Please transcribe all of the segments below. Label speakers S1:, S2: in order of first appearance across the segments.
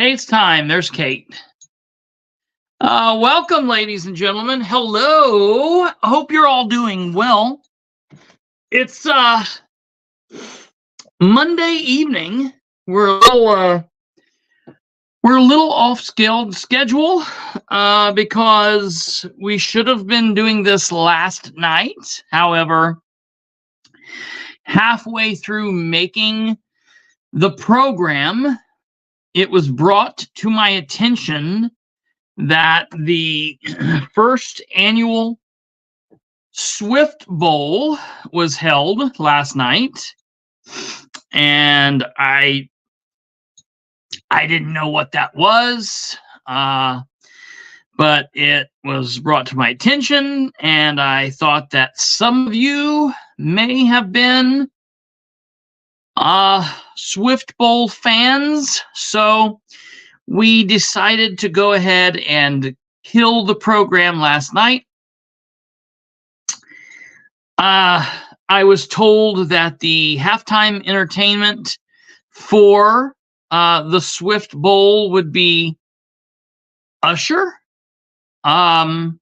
S1: Hey, it's time. There's Kate. Welcome, ladies and gentlemen. Hello. I hope you're all doing well. It's Monday evening. We're a little off schedule because we should have been doing this last night. However, halfway through making the program, it was brought to my attention that the first annual SwiftBowl was held last night, and I didn't know what that was, but it was brought to my attention, and I thought that some of you may have been SwiftBowl fans, so we decided to go ahead and kill the program last night. I was told that the halftime entertainment for the SwiftBowl would be Usher. I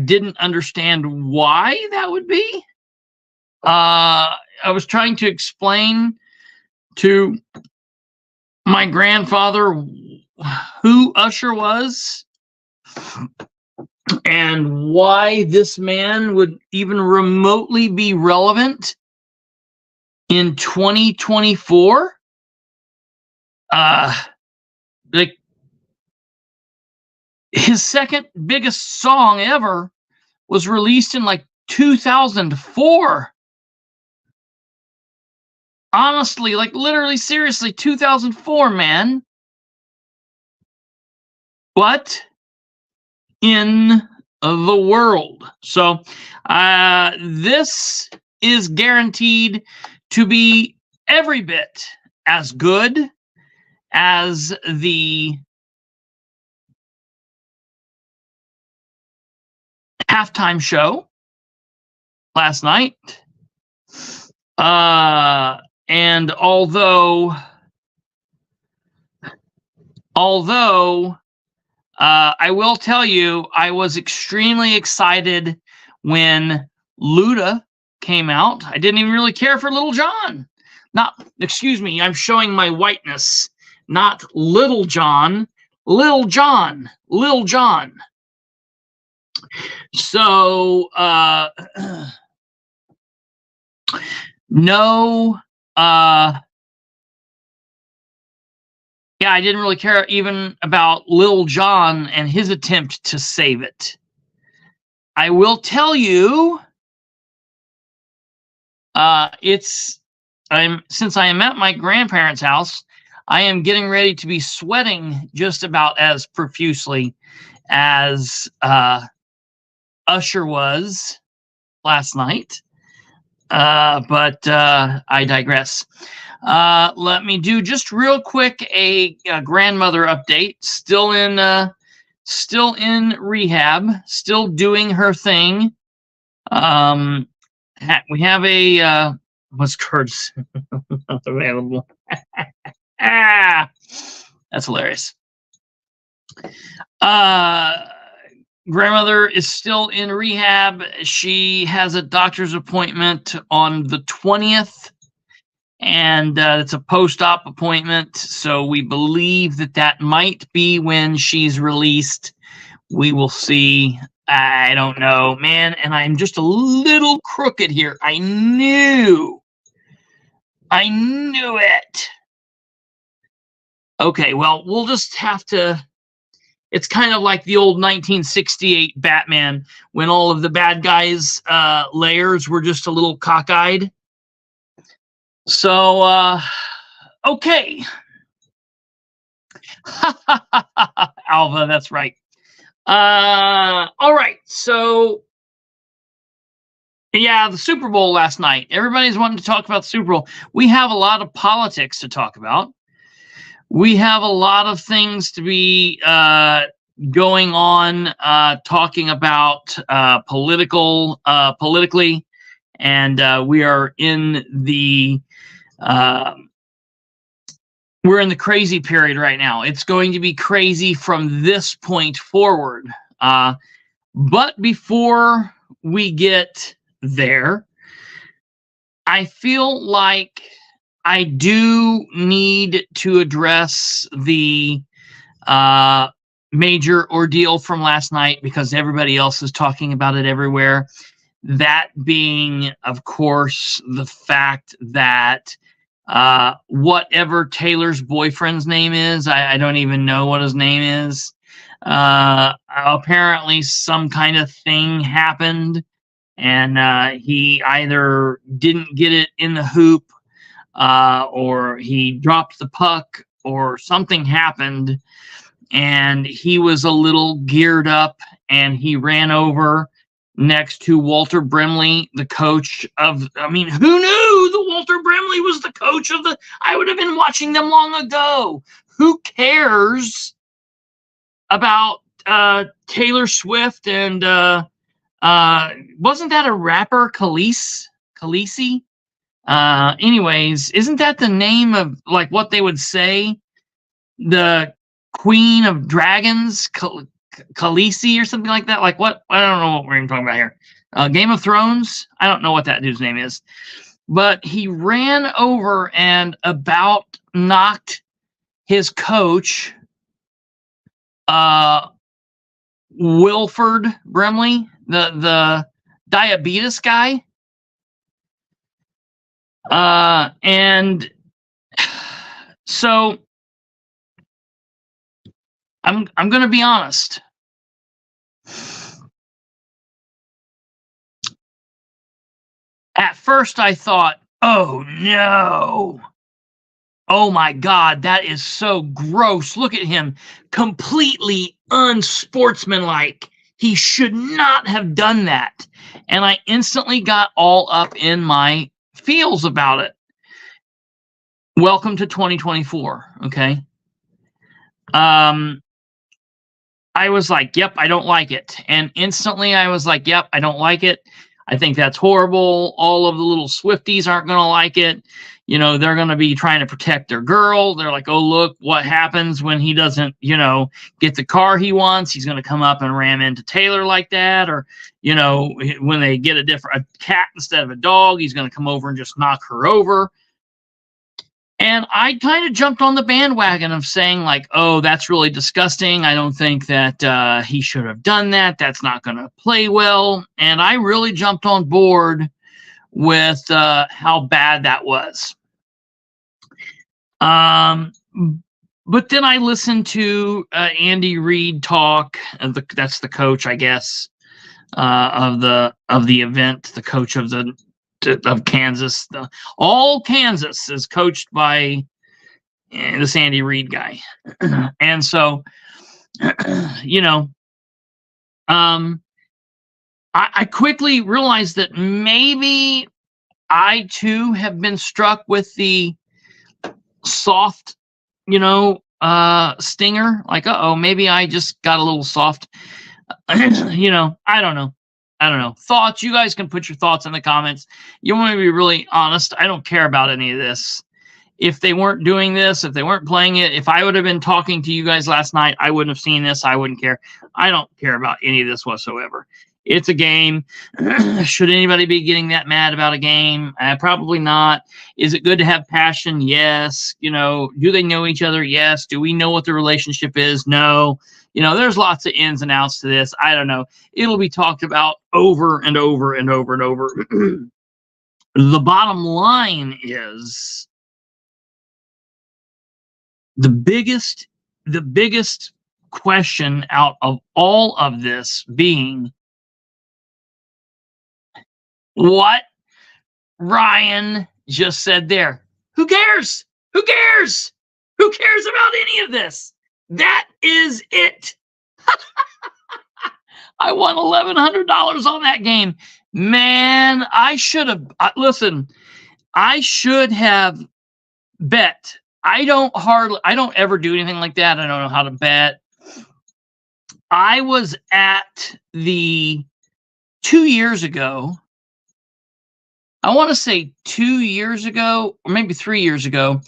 S1: didn't understand why that would be. I was trying to explain to my grandfather who Usher was and why this man would even remotely be relevant in 2024. Like, his second biggest song ever was released in like 2004. Honestly, like literally, seriously, 2004, man. What in the world? So, this is guaranteed to be every bit as good as the halftime show last night. And although I will tell you, I was extremely excited when Luda came out. I didn't even really care for Little John. Excuse me, I'm showing my whiteness. Not Little John, Lil Jon, Lil Jon. So, no, yeah, I didn't really care even about Lil Jon and his attempt to save it. I will tell you, since I am at my grandparents' house, I am getting ready to be sweating just about as profusely as Usher was last night. But I digress. Let me do just real quick a grandmother update. Still in rehab, still doing her thing. We have a what's cards not available. That's hilarious. Grandmother is still in rehab. She has a doctor's appointment on the 20th, and it's a post-op appointment. So we believe that that might be when she's released. We will see. I don't know, man. And I'm just a little crooked here. I knew it. Okay, well, we'll just have to. It's kind of like the old 1968 Batman when all of the bad guys' layers were just a little cockeyed. So, okay. Alva, that's right. All right. So, yeah, the Super Bowl last night. Everybody's wanting to talk about the Super Bowl. We have a lot of politics to talk about. We have a lot of things to be going on, talking about politically, and we are in the crazy period right now. It's going to be crazy from this point forward. But before we get there, I feel like I do need to address the major ordeal from last night because everybody else is talking about it everywhere. That being, of course, the fact that whatever Taylor's boyfriend's name is, I don't even know what his name is. Apparently some kind of thing happened, and he either didn't get it in the hoop, or he dropped the puck, or something happened, and he was a little geared up, and he ran over next to Walter Brimley, the coach of, I mean, who knew the Walter Brimley was the coach of the, I would have been watching them long ago. Who cares about Taylor Swift and, wasn't that a rapper, Khaleesi? Anyways, isn't that the name of like what they would say? The Queen of Dragons, Khaleesi or something like that? Like what? I don't know what we're even talking about here. Game of Thrones? I don't know what that dude's name is. But he ran over and about knocked his coach, Wilford Brimley, the diabetes guy. And so I'm going to be honest. At first I thought, oh no. Oh my God, that is so gross. Look at him. Completely unsportsmanlike. He should not have done that. And I instantly got all up in my feels about it. Welcome to 2024, okay? I was like, yep, I don't like it. And instantly I was like, yep, I don't like it. I think that's horrible. All of the little Swifties aren't going to like it. You know, they're going to be trying to protect their girl. They're like, oh, look what happens when he doesn't, you know, get the car he wants. He's going to come up and ram into Taylor like that. Or, you know, when they get a cat instead of a dog, he's going to come over and just knock her over. And I kind of jumped on the bandwagon of saying like, oh, that's really disgusting. I don't think that he should have done that. That's not going to play well. And I really jumped on board with how bad that was. But then I listened to Andy Reid talk. That's the coach, I guess, of the event. The coach of Kansas. All Kansas is coached by this Andy Reid guy, and so you know, I quickly realized that maybe I too have been struck with the soft, you know, stinger. Like, uh-oh, maybe I just got a little soft. You know, I don't know. Thoughts? You guys can put your thoughts in the comments. You want me to be really honest? I don't care about any of this. if they weren't doing this, if they weren't playing it, if I would have been talking to you guys last night, I wouldn't have seen this. I wouldn't care. I don't care about any of this whatsoever. It's a game. Should anybody be getting that mad about a game? Probably not. Is it good to have passion? Yes. You know, do they know each other? Yes. Do we know what the relationship is? No. You know, there's lots of ins and outs to this. I don't know. It'll be talked about over and over and over and over. The bottom line is the biggest question out of all of this being what Ryan just said there. Who cares? Who cares? Who cares about any of this? That is it. I won $1,100 on that game. Man, I should have, listen, I should have bet. I don't ever do anything like that. I don't know how to bet. I was at the 2 years ago. I want to say 2 years ago, or maybe 3 years ago,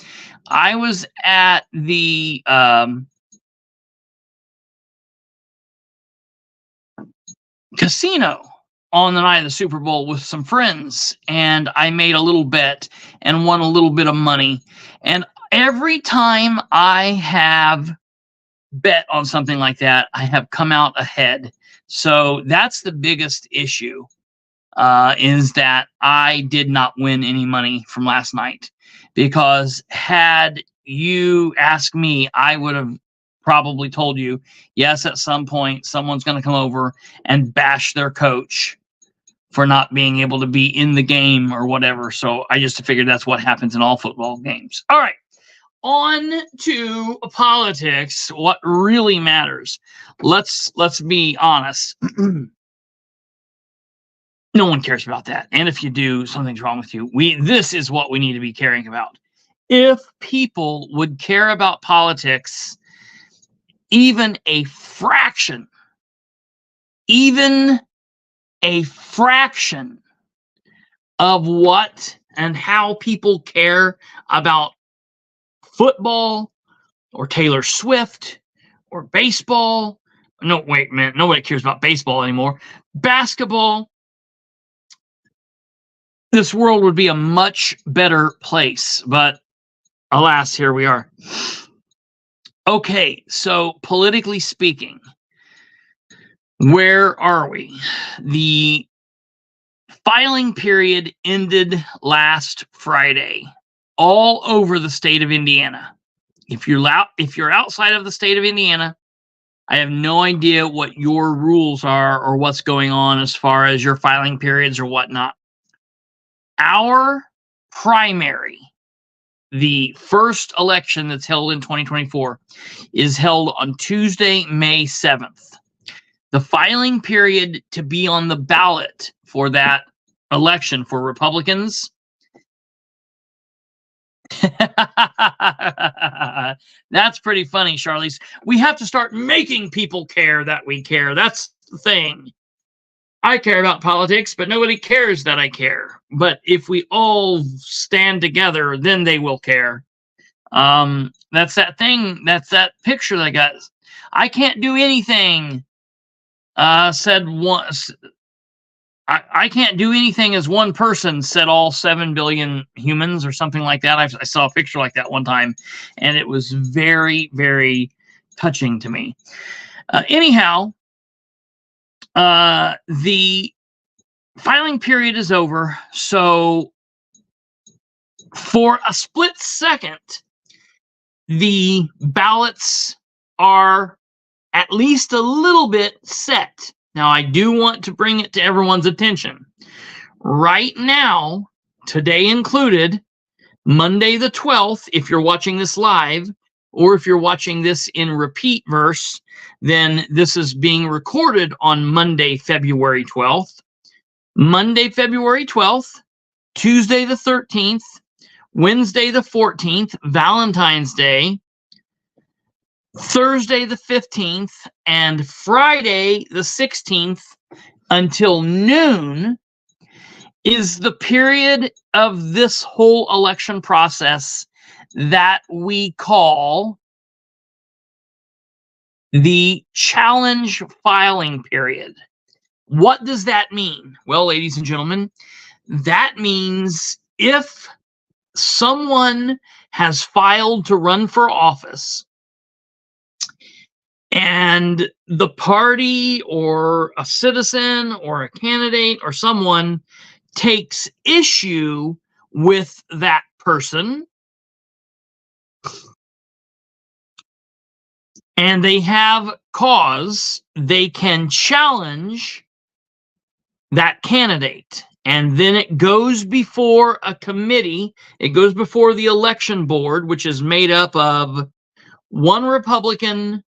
S1: I was at the casino on the night of the Super Bowl with some friends, and I made a little bet and won a little bit of money. And every time I have bet on something like that, I have come out ahead. So that's the biggest issue, is that I did not win any money from last night. Because had you asked me, I would have probably told you, yes, at some point, someone's going to come over and bash their coach for not being able to be in the game or whatever. So I just figured that's what happens in all football games. All right. On to politics, what really matters. Let's be honest. No one cares about that. And if you do, something's wrong with you. This is what we need to be caring about. If people would care about politics, even a fraction of what and how people care about football or Taylor Swift or baseball. No, wait a minute. Nobody cares about baseball anymore. Basketball. This world would be a much better place. But alas, here we are. Okay, so politically speaking, where are we? The filing period ended last Friday all over the state of Indiana. If you're outside of the state of Indiana, I have no idea what your rules are or what's going on as far as your filing periods or whatnot. Our primary, the first election that's held in 2024, is held on Tuesday, May 7th. The filing period to be on the ballot for that election for Republicans. That's pretty funny, Charlize. We have to start making people care that we care. That's the thing. I care about politics, but nobody cares that I care. But if we all stand together, then they will care. That's that thing. That's that picture that I got. I can't do anything. Said once. I can't do anything as one person, said all 7 billion humans or something like that. I saw a picture like that one time, and it was very, very touching to me. Anyhow, the filing period is over. So for a split second, the ballots are at least a little bit set. Now, I do want to bring it to everyone's attention. Right now, today included, Monday the 12th, if you're watching this live, or if you're watching this in repeat verse, then this is being recorded on Monday, February 12th. Monday, February 12th, Tuesday the 13th, Wednesday the 14th, Valentine's Day, Thursday the 15th, and Friday the 16th until noon is the period of this whole election process that we call the challenge filing period. What does that mean? Well, ladies and gentlemen, that means if someone has filed to run for office and the party or a citizen or a candidate or someone takes issue with that person and they have cause, they can challenge that candidate. And then it goes before a committee. It goes before the election board, which is made up of one Republican,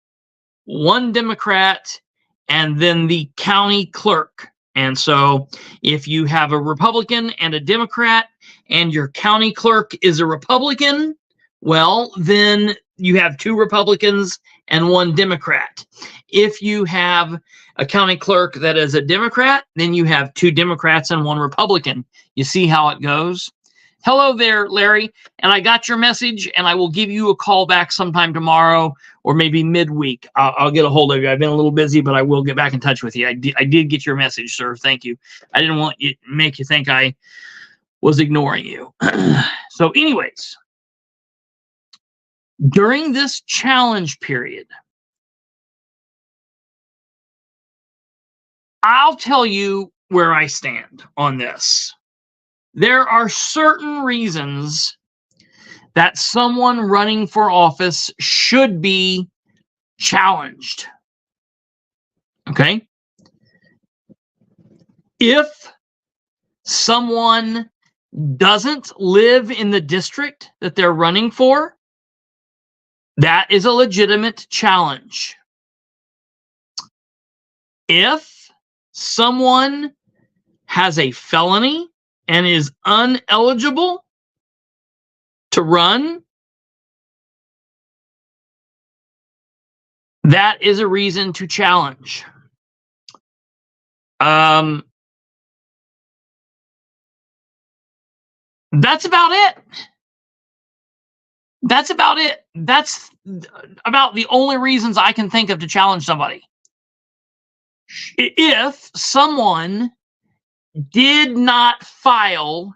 S1: one Democrat, and then the county clerk. And so if you have a Republican and a Democrat and your county clerk is a Republican, well, then you have two Republicans and one Democrat. If you have a county clerk that is a Democrat, then you have two Democrats and one Republican. You see how it goes? Hello there, Larry. And I got your message, and I will give you a call back sometime tomorrow or maybe midweek. I'll get a hold of you. I've been a little busy, but I will get back in touch with you. I did get your message, sir. Thank you. I didn't want you make you think I was ignoring you. So anyways, during this challenge period, I'll tell you where I stand on this. There are certain reasons that someone running for office should be challenged. Okay? If someone doesn't live in the district that they're running for, that is a legitimate challenge. If someone has a felony and is uneligible to run, that is a reason to challenge. That's about it. That's about it. That's about the only reasons I can think of to challenge somebody. If someone did not file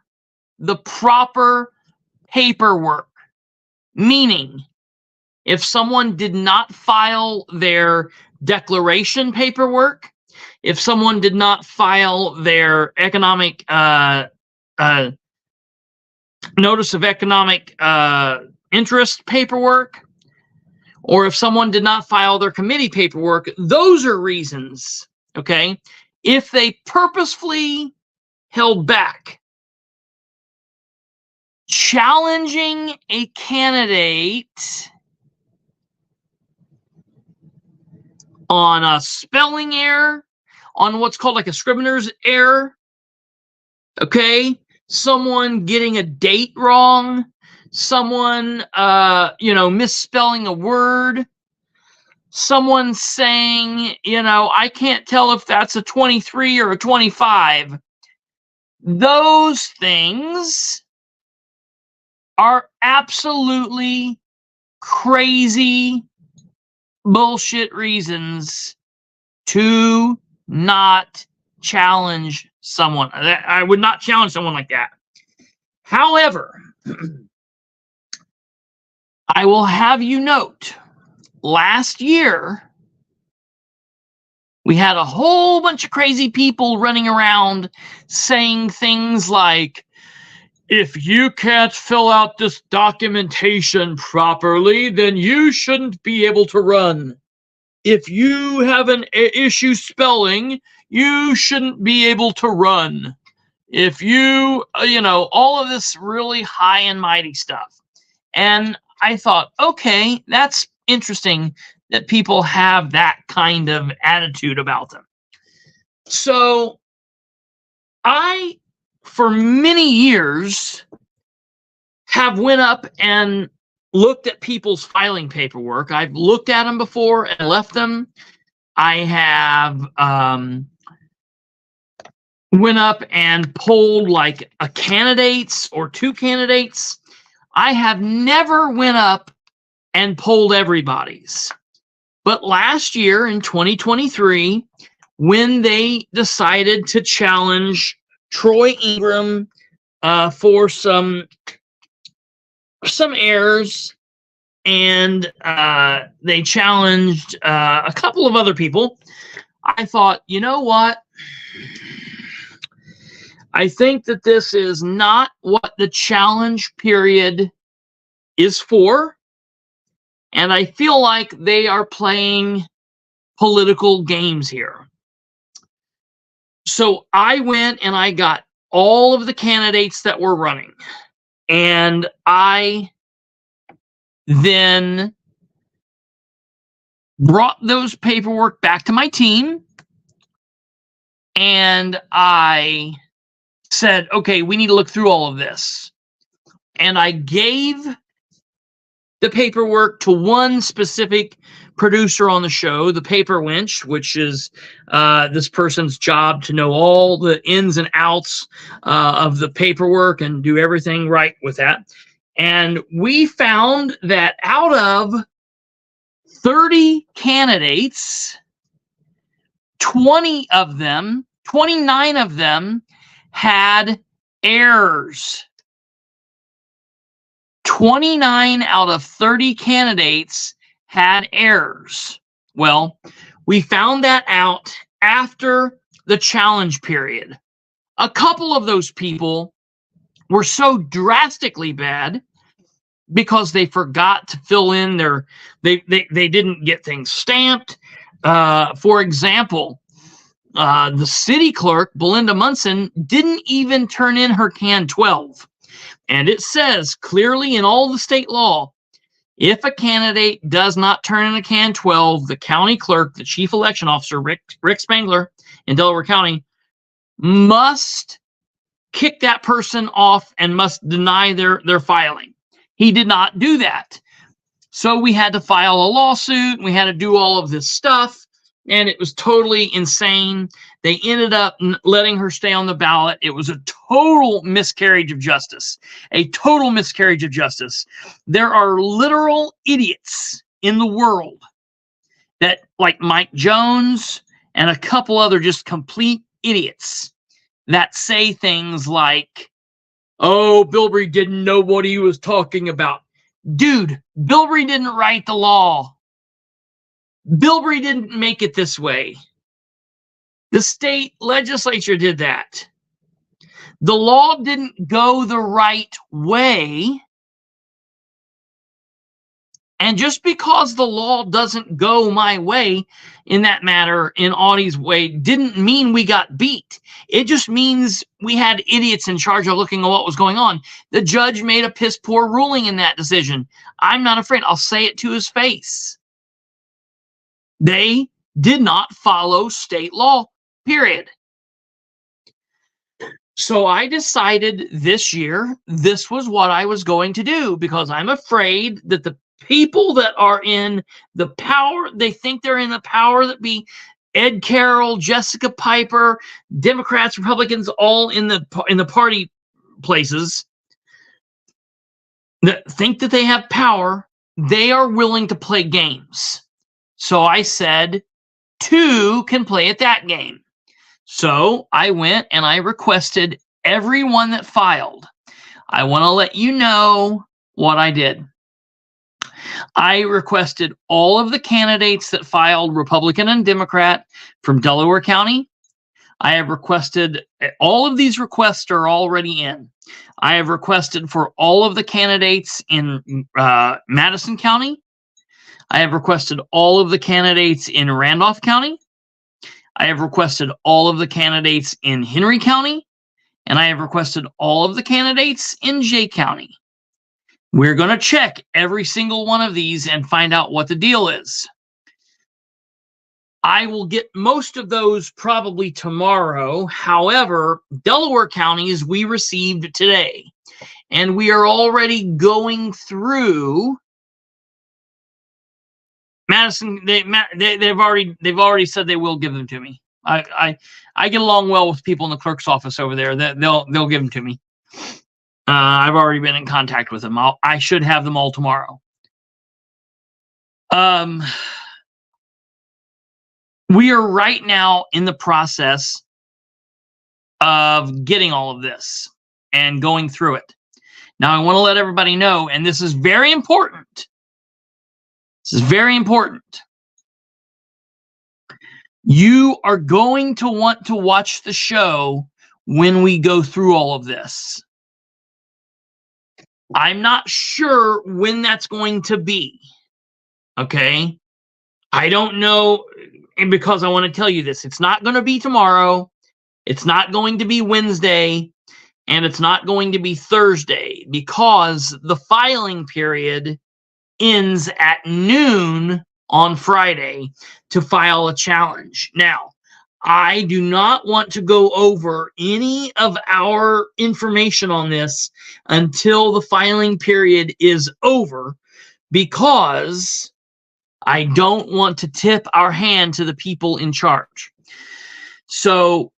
S1: the proper paperwork, meaning if someone did not file their declaration paperwork, if someone did not file their economic notice of economic interest paperwork, or if someone did not file their committee paperwork, those are reasons, okay? If they purposefully held back, challenging a candidate on a spelling error, on what's called like a scrivener's error, okay? Someone getting a date wrong, someone, misspelling a word, someone saying, I can't tell if that's a 23 or a 25. Those things are absolutely crazy bullshit reasons to not challenge someone. I would not challenge someone like that. However, I will have you note, last year, we had a whole bunch of crazy people running around saying things like, if you can't fill out this documentation properly, then you shouldn't be able to run. If you have an issue spelling, you shouldn't be able to run. If you, all of this really high and mighty stuff. And I thought, okay, that's interesting that people have that kind of attitude about them. So I, for many years, have went up and looked at people's filing paperwork. I've looked at them before and left them. I have went up and polled like a candidates or two candidates I have never went up and polled everybody's. But last year in 2023, when they decided to challenge Troy Ingram for some errors, and they challenged a couple of other people, I thought, you know what? I think that this is not what the challenge period is for. And I feel like they are playing political games here. So I went and I got all of the candidates that were running. And I then brought those paperwork back to my team. And I said, okay, we need to look through all of this. And I gave the paperwork to one specific producer on the show, the paper winch, which is this person's job to know all the ins and outs of the paperwork and do everything right with that. And we found that out of 30 candidates, 29 of them had errors. 29 out of 30 candidates had errors. Well, we found that out after the challenge period. A couple of those people were so drastically bad because they forgot to fill in they didn't get things stamped. For example, the city clerk, Belinda Munson, didn't even turn in her Can 12. And it says clearly in all the state law, if a candidate does not turn in a Can 12, the county clerk, the chief election officer, Rick Spangler in Delaware County, must kick that person off and must deny their filing. He did not do that. So we had to file a lawsuit. We had to do all of this stuff. And it was totally insane. They ended up letting her stay on the ballot. It was a total miscarriage of justice. A total miscarriage of justice. There are literal idiots in the world that, like Mike Jones and a couple other just complete idiots, that say things like, oh, Bilbrey didn't know what he was talking about. Dude, Bilbrey didn't write the law. Bilbrey didn't make it this way. The state legislature did that. The law didn't go the right way. And just because the law doesn't go my way in that matter, in Audie's way, didn't mean we got beat. It just means we had idiots in charge of looking at what was going on. The judge made a piss poor ruling in that decision. I'm not afraid. I'll say it to his face. They did not follow state law, period. So I decided this year this was what I was going to do, because I'm afraid that the people that are in the power, they think they're in the power that be Ed Carroll, Jessica Piper, Democrats, Republicans, all in the party places that think that they have power. They are willing to play games. So I said, 2 can play at that game. So I went and I requested everyone that filed. I want to let you know what I did. I requested all of the candidates that filed, Republican and Democrat, from Delaware County. I have requested, all of these requests are already in. I have requested for all of the candidates in Madison County. I have requested all of the candidates in Randolph County. I have requested all of the candidates in Henry County. And I have requested all of the candidates in Jay County. We're going to check every single one of these and find out what the deal is. I will get most of those probably tomorrow. However, Delaware County's we received today. And we are already going through Madison. They've already said they will give them to me. I get along well with people in the clerk's office over there. That they'll give them to me. I've already been in contact with them. I should have them all tomorrow. We are right now in the process of getting all of this and going through it. Now, I want to let everybody know, and this is very important. This is very important. You are going to want to watch the show when we go through all of this. I'm not sure when that's going to be. Okay? I don't know, and because I want to tell you this, it's not going to be tomorrow. It's not going to be Wednesday. And it's not going to be Thursday, because the filing period ends at noon on Friday to file a challenge. Now, I do not want to go over any of our information on this until the filing period is over, because I don't want to tip our hand to the people in charge. So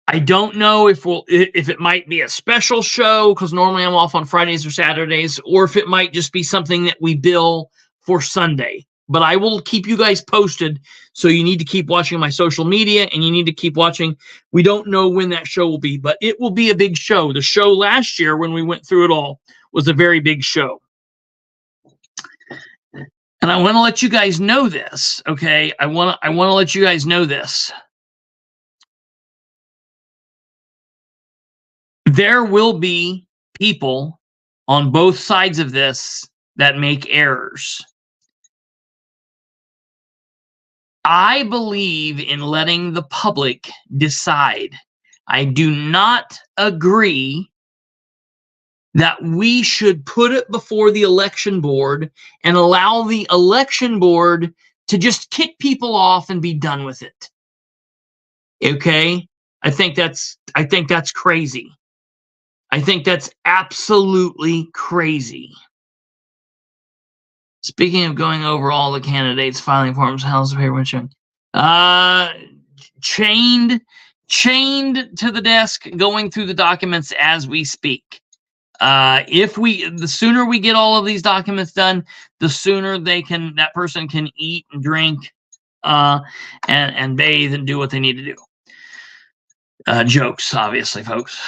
S1: I don't know if it might be a special show, because normally I'm off on Fridays or Saturdays, or if it might just be something that we bill for Sunday. But I will keep you guys posted, so you need to keep watching my social media, and you need to keep watching. We don't know when that show will be, but it will be a big show. The show last year, when we went through it all, was a very big show. And I want to let you guys know this, okay? I want to let you guys know this. There will be people on both sides of this that make errors. I believe in letting the public decide. I do not agree that we should put it before the election board and allow the election board to just kick people off and be done with it. Okay? I think that's crazy. I think that's absolutely crazy. Speaking of going over all the candidates' filing forms, how's the paper check? Chained to the desk, going through the documents as we speak. The sooner we get all of these documents done, the sooner that person can eat and drink, and bathe and do what they need to do. Jokes, obviously, folks.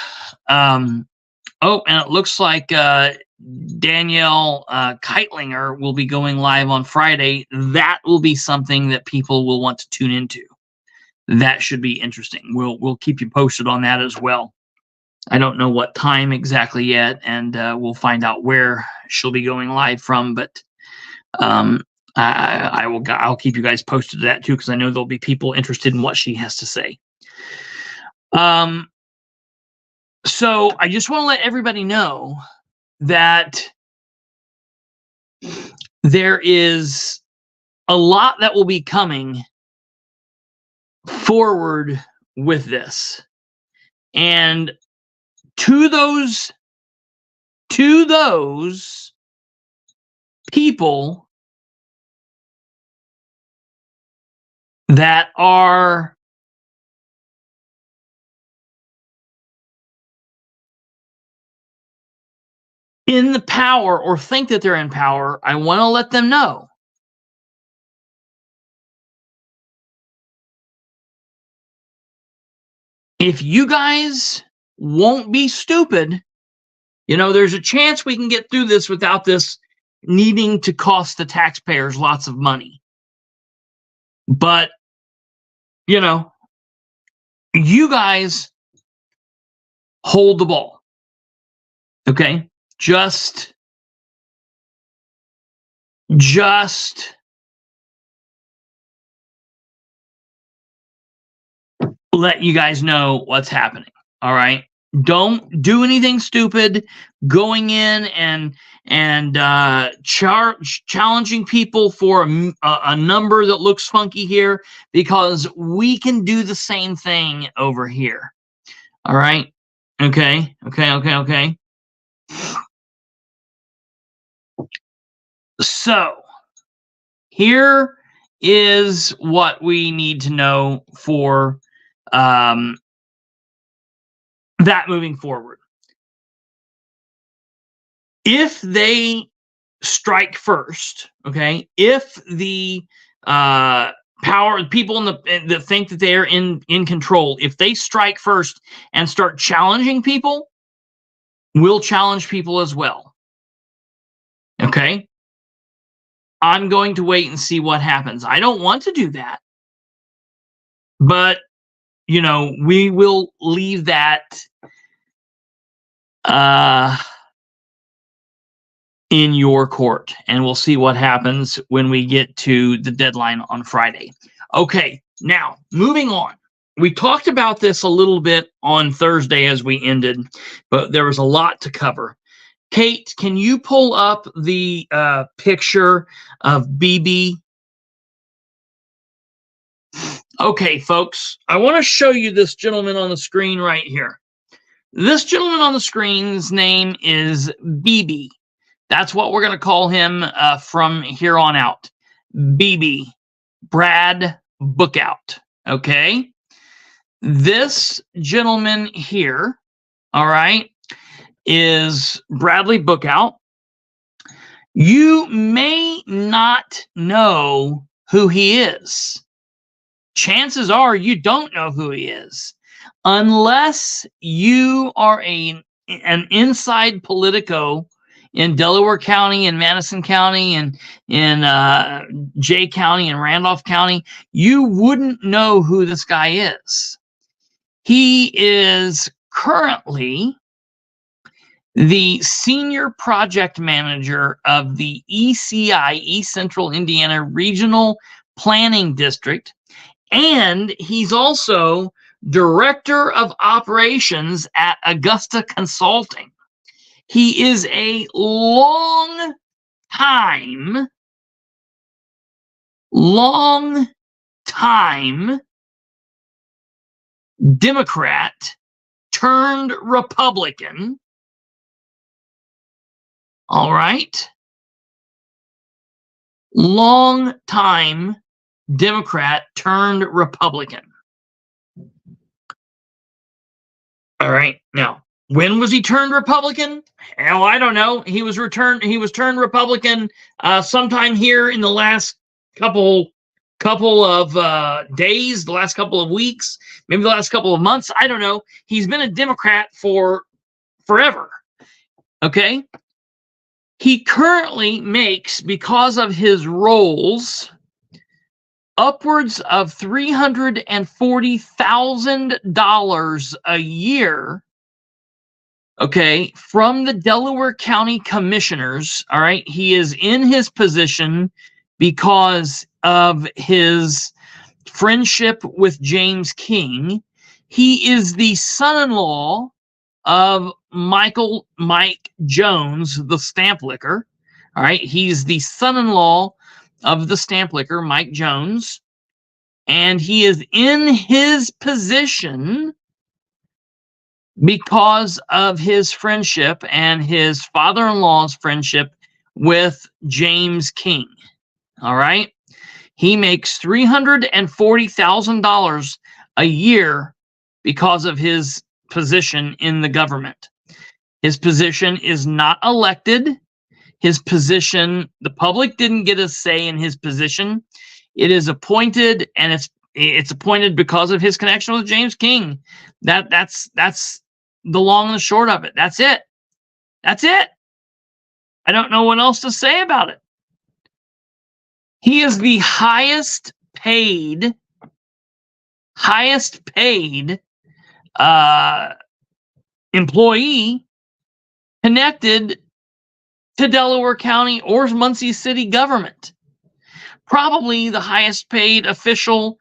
S1: Oh, and it looks like Danielle Keitlinger will be going live on Friday. That will be something that people will want to tune into. That should be interesting. We'll keep you posted on that as well. I don't know what time exactly yet, and we'll find out where she'll be going live from. But I'll keep you guys posted to that too, because I know there'll be people interested in what she has to say. So I just want to let everybody know that there is a lot that will be coming forward with this. And to those people that are in the power or think that they're in power, I want to let them know if you guys won't be stupid, there's a chance we can get through this without this needing to cost the taxpayers lots of money. But, you guys hold the ball. Okay? Just let you guys know what's happening. All right? Don't do anything stupid going in and challenging people for a number that looks funky here, because we can do the same thing over here. All right? Okay. So, here is what we need to know for that moving forward. if they strike first, okay, if the people that think that they're in control, if they strike first and start challenging people, we'll challenge people as well. Okay? I'm going to wait and see what happens. I don't want to do that. But, you know, we will leave that in your court, and we'll see what happens when we get to the deadline on Friday. Okay, now, moving on. We talked about this a little bit on Thursday as we ended, but there was a lot to cover. Kate, can you pull up the picture of BB? Okay, folks, I want to show you this gentleman on the screen right here. This gentleman on the screen's name is BB. That's what we're going to call him from here on out. BB, Brad Bookout. Okay? This gentleman here, all right, is Bradley Bookout. You may not know who he is. Chances are you don't know who he is, unless you are an inside politico in Delaware County and Madison County and in Jay County and Randolph County. You wouldn't know who this guy is. He is currently the senior project manager of the ECI, East Central Indiana Regional Planning District, and he's also director of operations at Augusta Consulting. He is a long time Democrat turned Republican. All right. Long time Democrat turned Republican. All right. Now, when was he turned Republican? Hell, I don't know. He was turned Republican sometime here in the last couple of days, the last couple of weeks, maybe the last couple of months. I don't know. He's been a Democrat for forever. Okay? He currently makes, because of his roles, upwards of $340,000 a year, okay, from the Delaware County Commissioners. All right, he is in his position because of his friendship with James King. He is the son-in-law of Mike Jones, the stamp licker. All right, he's the son-in-law of the stamp licker, Mike Jones, and he is in his position because of his friendship and his father-in-law's friendship with James King. All right, he makes $340,000 a year because of his position in the government. His position is not elected. His position, the public didn't get a say in his position. It is appointed, and it's appointed because of his connection with James King. That's the long and the short of it. That's it. That's it. I don't know what else to say about it. He is the highest paid employee connected to Delaware County or Muncie city government. Probably the highest paid official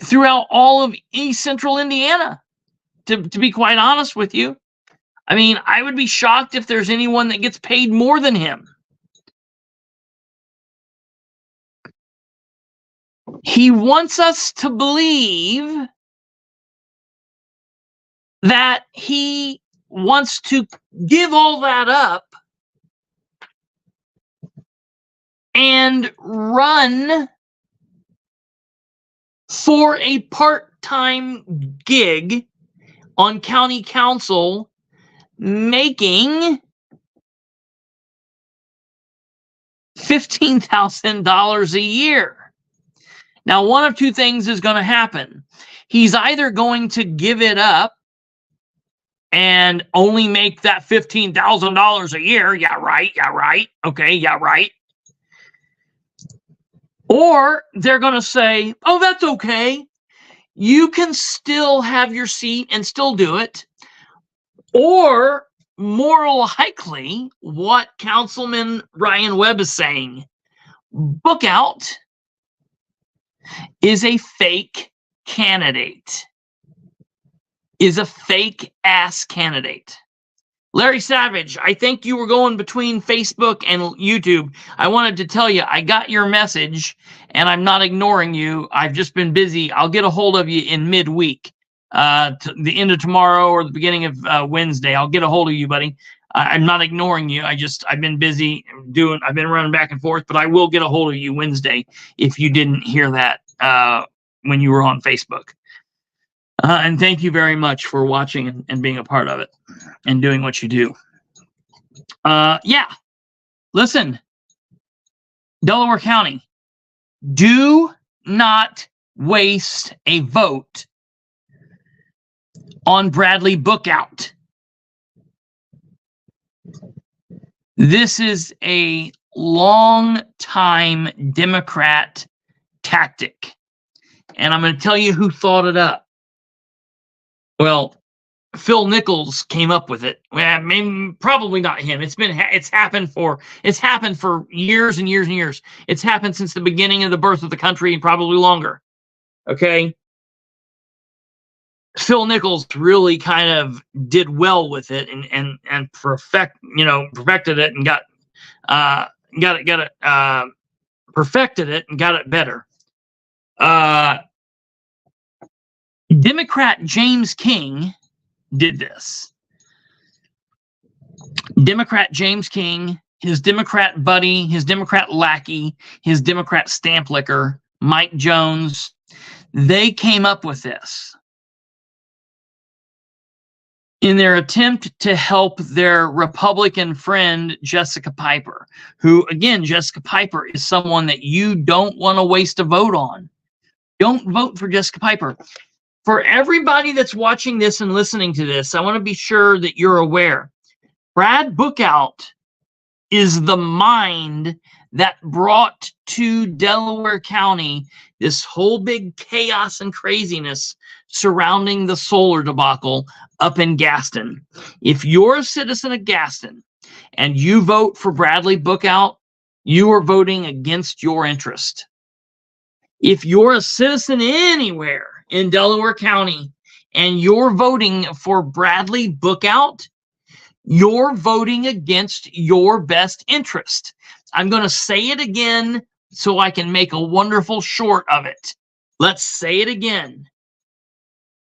S1: throughout all of East Central Indiana, to be quite honest with you. I mean, I would be shocked if there's anyone that gets paid more than him. He wants us to believe that he wants to give all that up and run for a part-time gig on county council, making $15,000 a year. Now, one of two things is going to happen. He's either going to give it up and only make that $15,000 a year. Yeah, right. Yeah, right. Okay, yeah, right. Or they're going to say, oh, that's okay. You can still have your seat and still do it. Or more likely, what Councilman Ryan Webb is saying, Bookout is a fake candidate, is a fake ass candidate. Larry Savage, I think you were going between Facebook and YouTube. I wanted to tell you, I got your message and I'm not ignoring you. I've just been busy. I'll get a hold of you in midweek, to the end of tomorrow or the beginning of Wednesday. I'll get a hold of you, buddy. I'm not ignoring you. I've been busy I've been running back and forth, but I will get a hold of you Wednesday if you didn't hear that when you were on Facebook. And thank you very much for watching and being a part of it and doing what you do. Yeah, listen, Delaware County, do not waste a vote on Bradley Bookout. This is a long-time Democrat tactic, and I'm going to tell you who thought it up. Well, Phil Nichols came up with it. Well, maybe, probably not him. It's happened for years and years and years. It's happened since the beginning of the birth of the country and probably longer. Okay. Phil Nichols really kind of did well with it and perfected it and got it perfected it and got it better. Democrat James King did this. Democrat James King, his Democrat buddy, his Democrat lackey, his Democrat stamp licker, Mike Jones, they came up with this in their attempt to help their Republican friend, Jessica Piper, who, again, Jessica Piper is someone that you don't want to waste a vote on. Don't vote for Jessica Piper. For everybody that's watching this and listening to this, I want to be sure that you're aware. Brad Bookout is the mind that brought to Delaware County this whole big chaos and craziness surrounding the solar debacle up in Gaston. If you're a citizen of Gaston and you vote for Bradley Bookout, you are voting against your interest. If you're a citizen anywhere in Delaware County and you're voting for Bradley Bookout, you're voting against your best interest. I'm going to say it again so I can make a wonderful short of it. Let's say it again.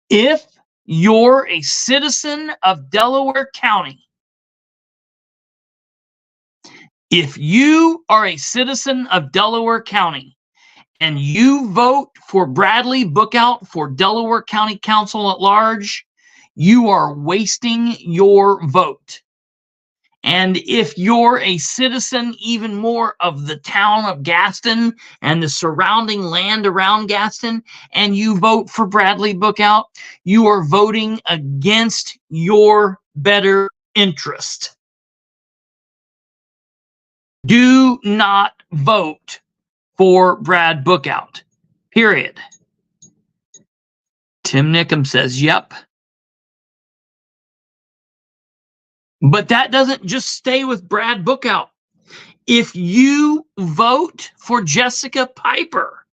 S1: If you're a citizen of Delaware County, if you are a citizen of Delaware County and you vote for Bradley Bookout for Delaware County Council at large, you are wasting your vote. And if you're a citizen even more of the town of Gaston and the surrounding land around Gaston, and you vote for Bradley Bookout, you are voting against your better interest. Do not vote for Brad Bookout, period. Tim Nickham says, yep. But that doesn't just stay with Brad Bookout. If you vote for Jessica Piper,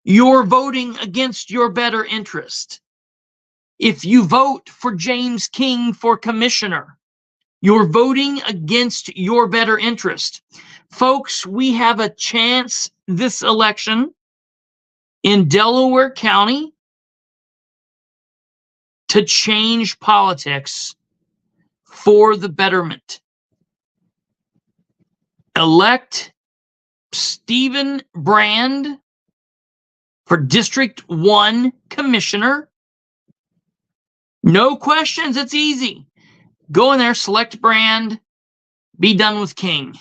S1: you're voting against your better interest. If you vote for James King for commissioner, you're voting against your better interest. Folks, we have a chance this election in Delaware County to change politics for the betterment. Elect Stephen Brand for District 1 Commissioner. No questions, it's easy. Go in there, select Brand, be done with King.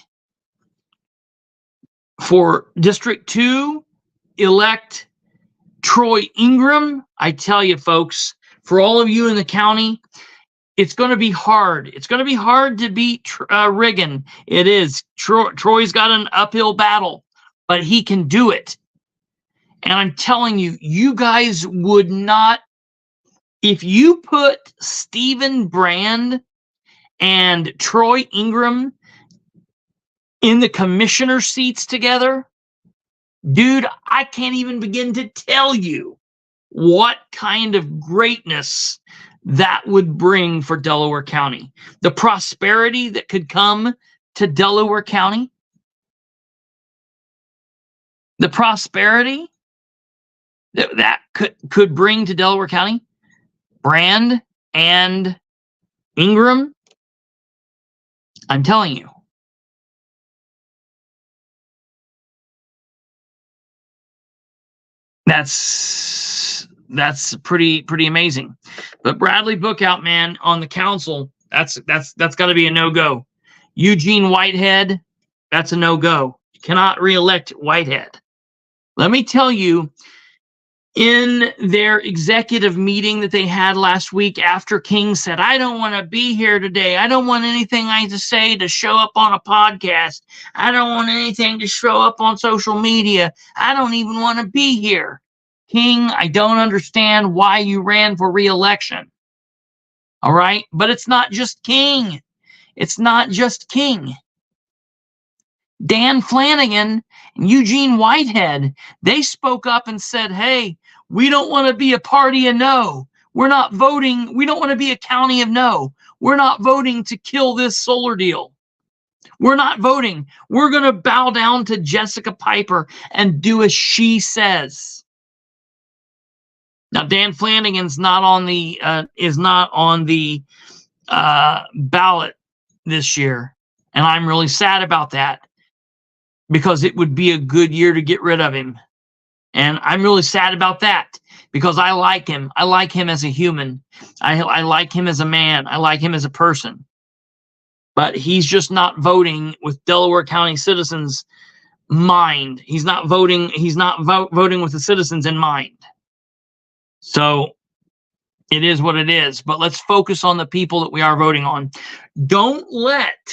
S1: for District 2, elect Troy Ingram. I tell you, folks, for all of you in the county, it's going to be hard. It's going to be hard to beat Riggin. It is. Troy's got an uphill battle, but he can do it. And I'm telling you, you guys would not, if you put Stephen Brand and Troy Ingram in the commissioner seats together, dude, I can't even begin to tell you what kind of greatness that would bring for Delaware County. The prosperity that could come to Delaware County. The prosperity that could bring to Delaware County. Brand and Ingram. I'm telling you. That's pretty amazing. But Bradley Bookout, man, on the council, that's got to be a no-go. Eugene Whitehead, that's a no-go. You cannot re-elect Whitehead. Let me tell you, in their executive meeting that they had last week after King said, I don't want to be here today. I don't want anything I have to say to show up on a podcast. I don't want anything to show up on social media. I don't even want to be here. King, I don't understand why you ran for re-election. All right? But it's not just King. It's not just King. Dan Flanagan and Eugene Whitehead, they spoke up and said, hey, we don't want to be a party of no. We're not voting. We don't want to be a county of no. We're not voting to kill this solar deal. We're not voting. We're going to bow down to Jessica Piper and do as she says. Now, Dan Flanagan's not on the ballot this year, and I'm really sad about that, because it would be a good year to get rid of him. And I'm really sad about that, because I like him. I like him as a human. I like him as a man. I like him as a person. But he's just not voting with Delaware County citizens' mind. He's not voting. He's not voting with the citizens in mind. So it is what it is. But let's focus on the people that we are voting on. Don't let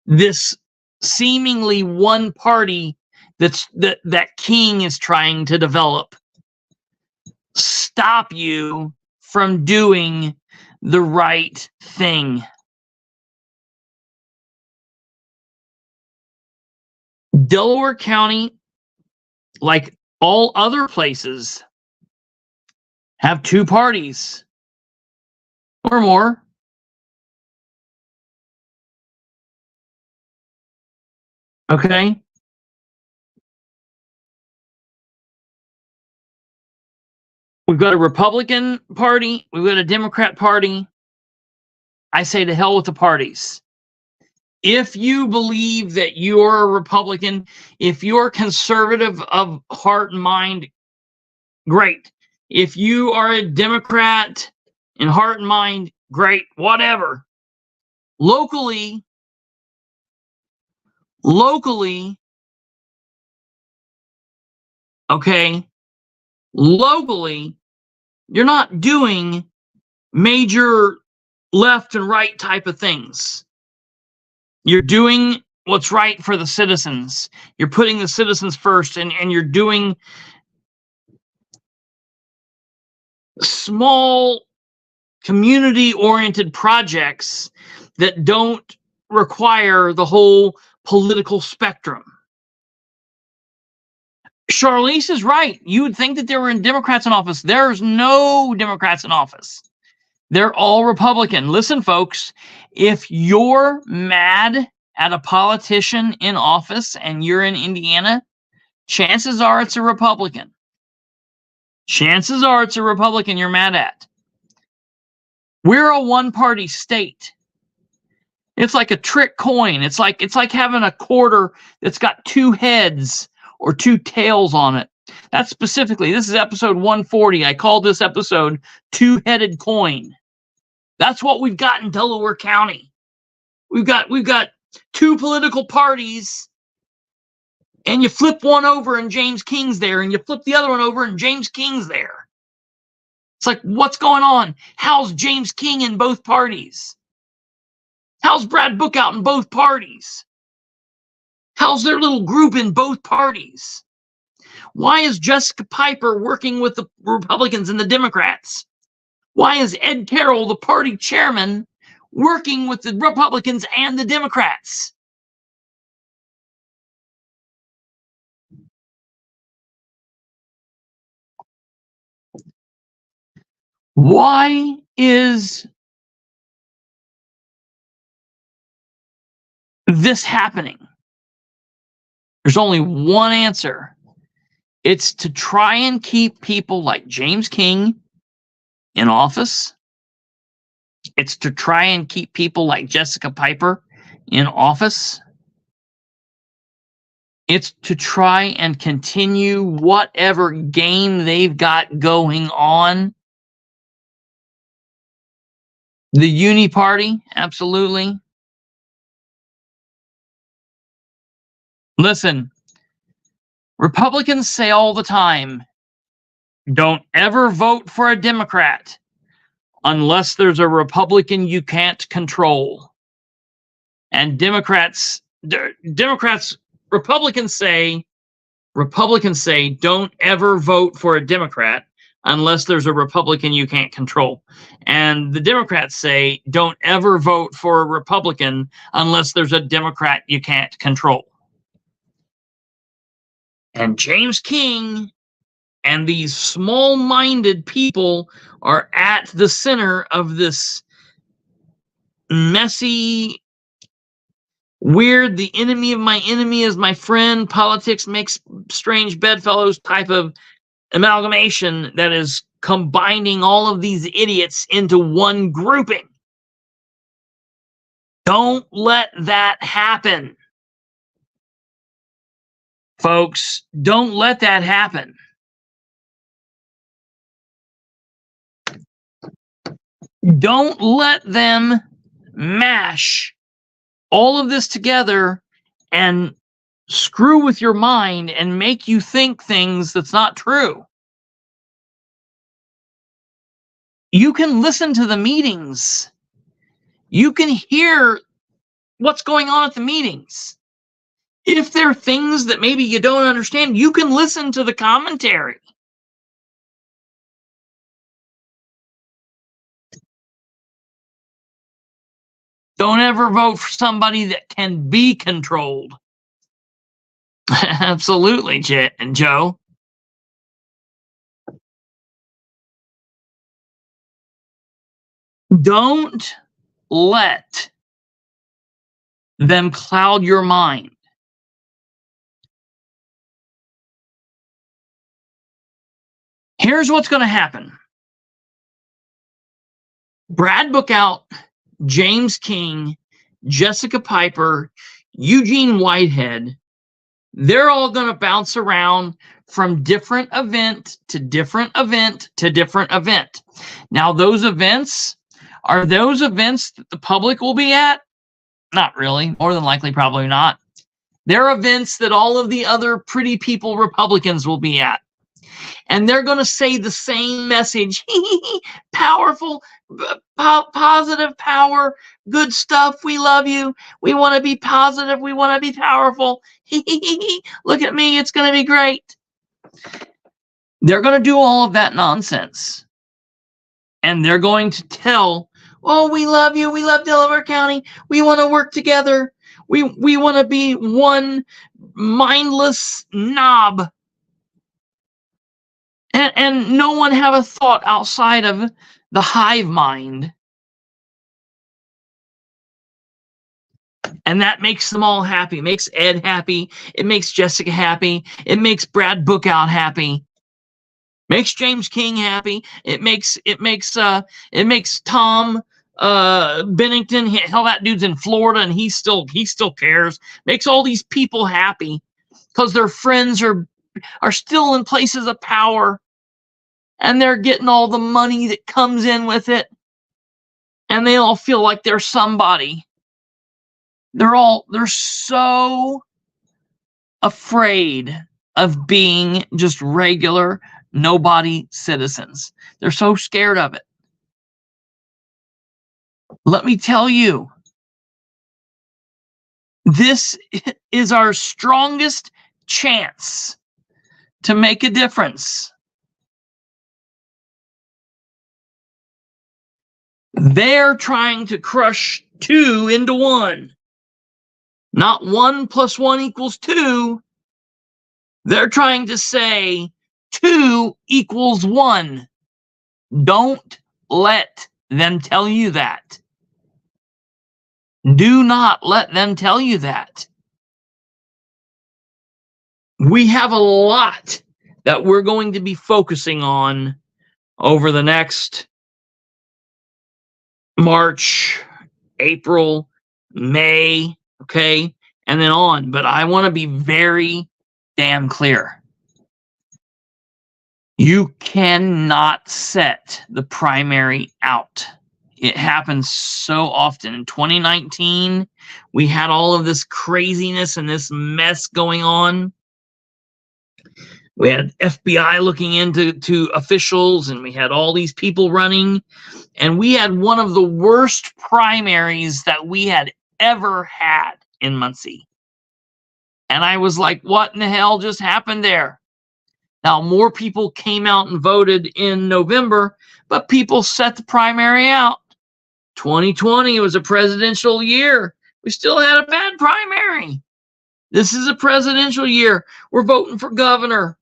S1: this seemingly one party that King is trying to develop stop you from doing the right thing. Delaware County, like all other places, have two parties or more. Okay. We've got a Republican Party. We've got a Democrat Party. I say to hell with the parties. If you believe that you're a Republican, if you're conservative of heart and mind, great. If you are a Democrat in heart and mind, great. Whatever. Locally, okay, locally, you're not doing major left and right type of things. You're doing what's right for the citizens. You're putting the citizens first, and you're doing small community-oriented projects that don't require the whole political spectrum. Charlize is right. You would think that there were Democrats in office. There's no Democrats in office. They're all Republican. Listen, folks, if you're mad at a politician in office and you're in Indiana, chances are it's a Republican. Chances are it's a Republican you're mad at. We're a one-party state. It's like a trick coin. It's like having a quarter that's got two heads or two tails on it. That's specifically, this is episode 140. I called this episode Two-Headed Coin. That's what we've got in Delaware County. We've got two political parties and you flip one over and James King's there, and you flip the other one over and James King's there. It's like, what's going on? How's James King in both parties? How's Brad Bookout in both parties? How's their little group in both parties? Why is Jessica Piper working with the Republicans and the Democrats? Why is Ed Carroll, the party chairman, working with the Republicans and the Democrats? Why is this happening? There's only one answer. It's to try and keep people like James King in office. It's to try and keep people like Jessica Piper in office. It's to try and continue whatever game they've got going on. The Uni Party, absolutely. Listen, Republicans say all the time, don't ever vote for a Democrat unless there's a Republican you can't control. And Republicans say, don't ever vote for a Democrat unless there's a Republican you can't control. And the Democrats say, don't ever vote for a Republican unless there's a Democrat you can't control. And James King and these small-minded people are at the center of this messy, weird, the enemy of my enemy is my friend, politics makes strange bedfellows type of amalgamation that is combining all of these idiots into one grouping. Don't let that happen. Folks, don't let that happen. Don't let them mash all of this together and screw with your mind and make you think things that's not true. You can listen to the meetings. You can hear what's going on at the meetings. If there are things that maybe you don't understand, you can listen to the commentary. Don't ever vote for somebody that can be controlled. Absolutely, Joe. Don't let them cloud your mind. Here's what's going to happen. Brad Bookout, James King, Jessica Piper, Eugene Whitehead, they're all going to bounce around from different event to different event to different event. Now, those events, are those events that the public will be at? Not really. More than likely, probably not. They're events that all of the other pretty people Republicans will be at. And they're going to say the same message. Powerful, positive power, good stuff. We love you. We want to be positive. We want to be powerful. Look at me. It's going to be great. They're going to do all of that nonsense. And they're going to tell, oh, we love you. We love Delaware County. We want to work together. We want to be one mindless knob. And no one have a thought outside of the hive mind. And that makes them all happy. It makes Ed happy. It makes Jessica happy. It makes Brad Bookout happy. Makes James King happy. It makes Tom Bennington. Hell, that dude's in Florida and he still cares. Makes all these people happy because their friends are still in places of power. And they're getting all the money that comes in with it. And they all feel like they're somebody. They're so afraid of being just regular, nobody citizens. They're so scared of it. Let me tell you, this is our strongest chance to make a difference. They're trying to crush 2 into 1. Not 1 + 1 = 2. They're trying to say 2 = 1. Don't let them tell you that. Do not let them tell you that. We have a lot that we're going to be focusing on over the next March, April, May, okay, and then on. But I want to be very damn clear. You cannot set the primary out. It happens so often. In 2019, we had all of this craziness and this mess going on. We had FBI looking into officials, and we had all these people running. And we had one of the worst primaries that we had ever had in Muncie. And I was like, what in the hell just happened there? Now, more people came out and voted in November, but people set the primary out. 2020 was a presidential year. We still had a bad primary. This is a presidential year. We're voting for governor.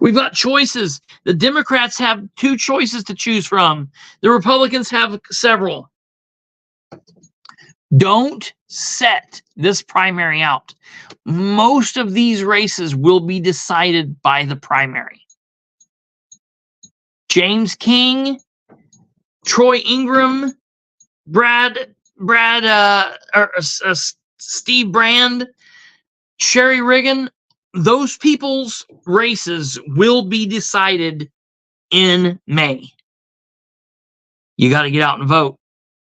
S1: We've got choices. The Democrats have 2 choices to choose from. The Republicans have several. Don't set this primary out. Most of these races will be decided by the primary. James King, Troy Ingram, Steve Brand, Sherry Riggin, those people's races will be decided in May. You got to get out and vote.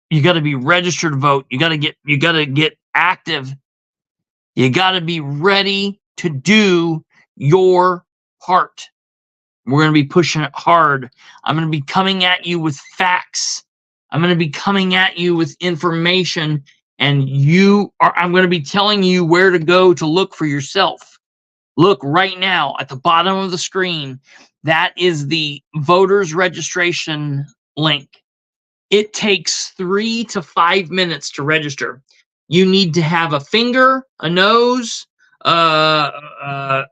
S1: You got to be registered to vote. You got to get active. You got to be ready to do your part. We're going to be pushing it hard. I'm going to be coming at you with facts. I'm going to be coming at you with information, and I'm going to be telling you where to go to look for yourself. Look right now at the bottom of the screen. That is the voters registration link. It takes 3 to 5 minutes to register. You need to have a finger, a nose, a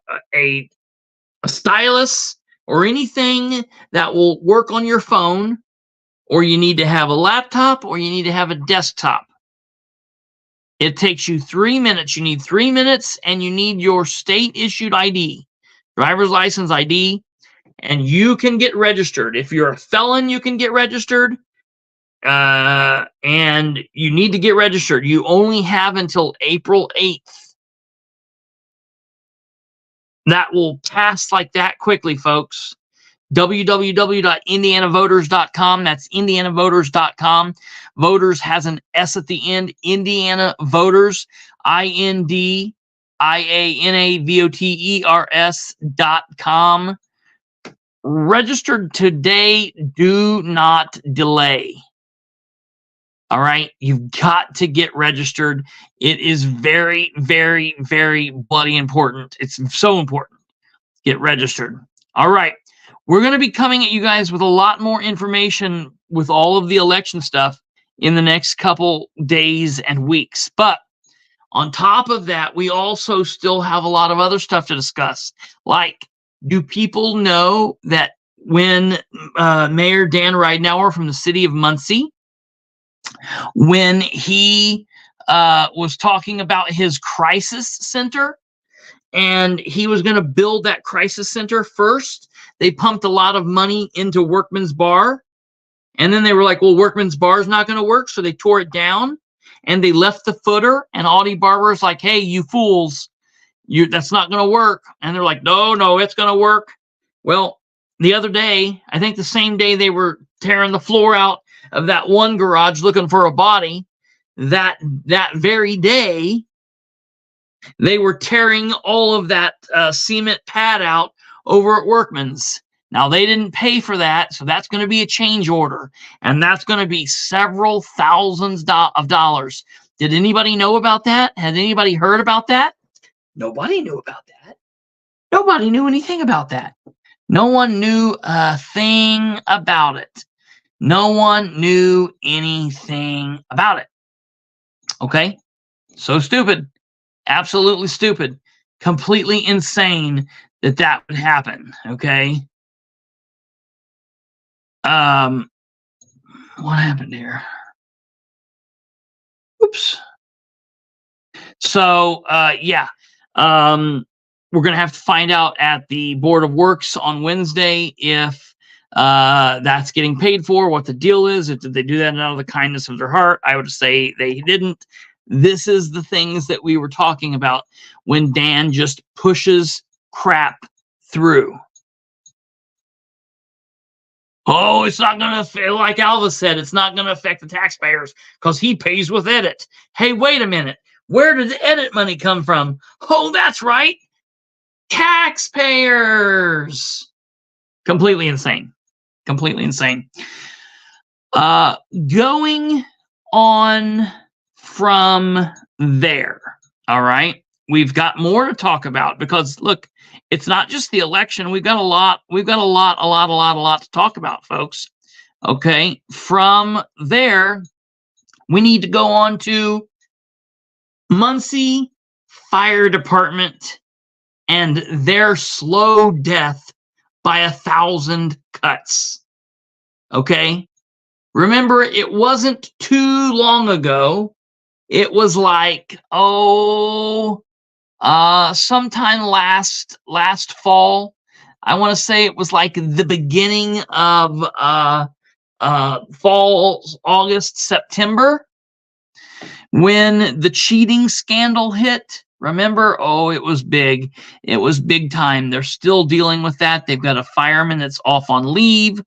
S1: stylus, or anything that will work on your phone, or you need to have a laptop, or you need to have a desktop. It takes you 3 minutes. You need 3 minutes, and you need your state-issued ID, driver's license ID, and you can get registered. If you're a felon, you can get registered, and you need to get registered. You only have until April 8th. That will pass like that quickly, folks. www.indianavoters.com. That's indianavoters.com. Voters has an S at the end. Indiana Voters, INDIANAVOTERS.com. Registered today. Do not delay. All right, you've got to get registered. It is very, very, very bloody important. It's so important. Get registered. All right, we're going to be coming at you guys with a lot more information with all of the election stuff in the next couple days and weeks. But on top of that, we also still have a lot of other stuff to discuss. Like, do people know that when Mayor Dan Ridenour from the city of Muncie, when he was talking about his crisis center, and he was going to build that crisis center first, they pumped a lot of money into Workman's Bar, and then they were like, well, Workman's Bar is not going to work, so they tore it down, and they left the footer, and Audie Barber's like, hey, you fools, that's not going to work. And they're like, no, it's going to work. Well, the other day, I think the same day they were tearing the floor out of that one garage looking for a body, that very day, They were tearing all of that cement pad out over at Workman's. Now, they didn't pay for that, so that's going to be a change order, and that's going to be several thousands of dollars. Did anybody know about that? Had anybody heard about that? Nobody knew about that. Nobody knew anything about that. No one knew a thing about it. No one knew anything about it. Okay? So stupid. Absolutely stupid. Completely insane that that would happen. Okay? What happened here? Oops. So, yeah. We're going to have to find out at the Board of Works on Wednesday if that's getting paid for, what the deal is. If did they do that out of the kindness of their heart? I would say they didn't. This is the things that we were talking about when Dan just pushes crap through. Oh, it's not going to, like Alva said, it's not going to affect the taxpayers because he pays with edit. Hey, wait a minute. Where did the edit money come from? Oh, that's right. Taxpayers. Completely insane. Completely insane. Going on from there, all right, we've got more to talk about because look, it's not just the election. We've got a lot to talk about, folks. Okay, from there, we need to go on to Muncie Fire Department and their slow death by 1,000 cuts. Okay, remember, it wasn't too long ago. It was like, sometime last fall. I want to say it was like the beginning of fall, August, September, when the cheating scandal hit. Remember? Oh, it was big. It was big time. They're still dealing with that. They've got a fireman that's off on leave.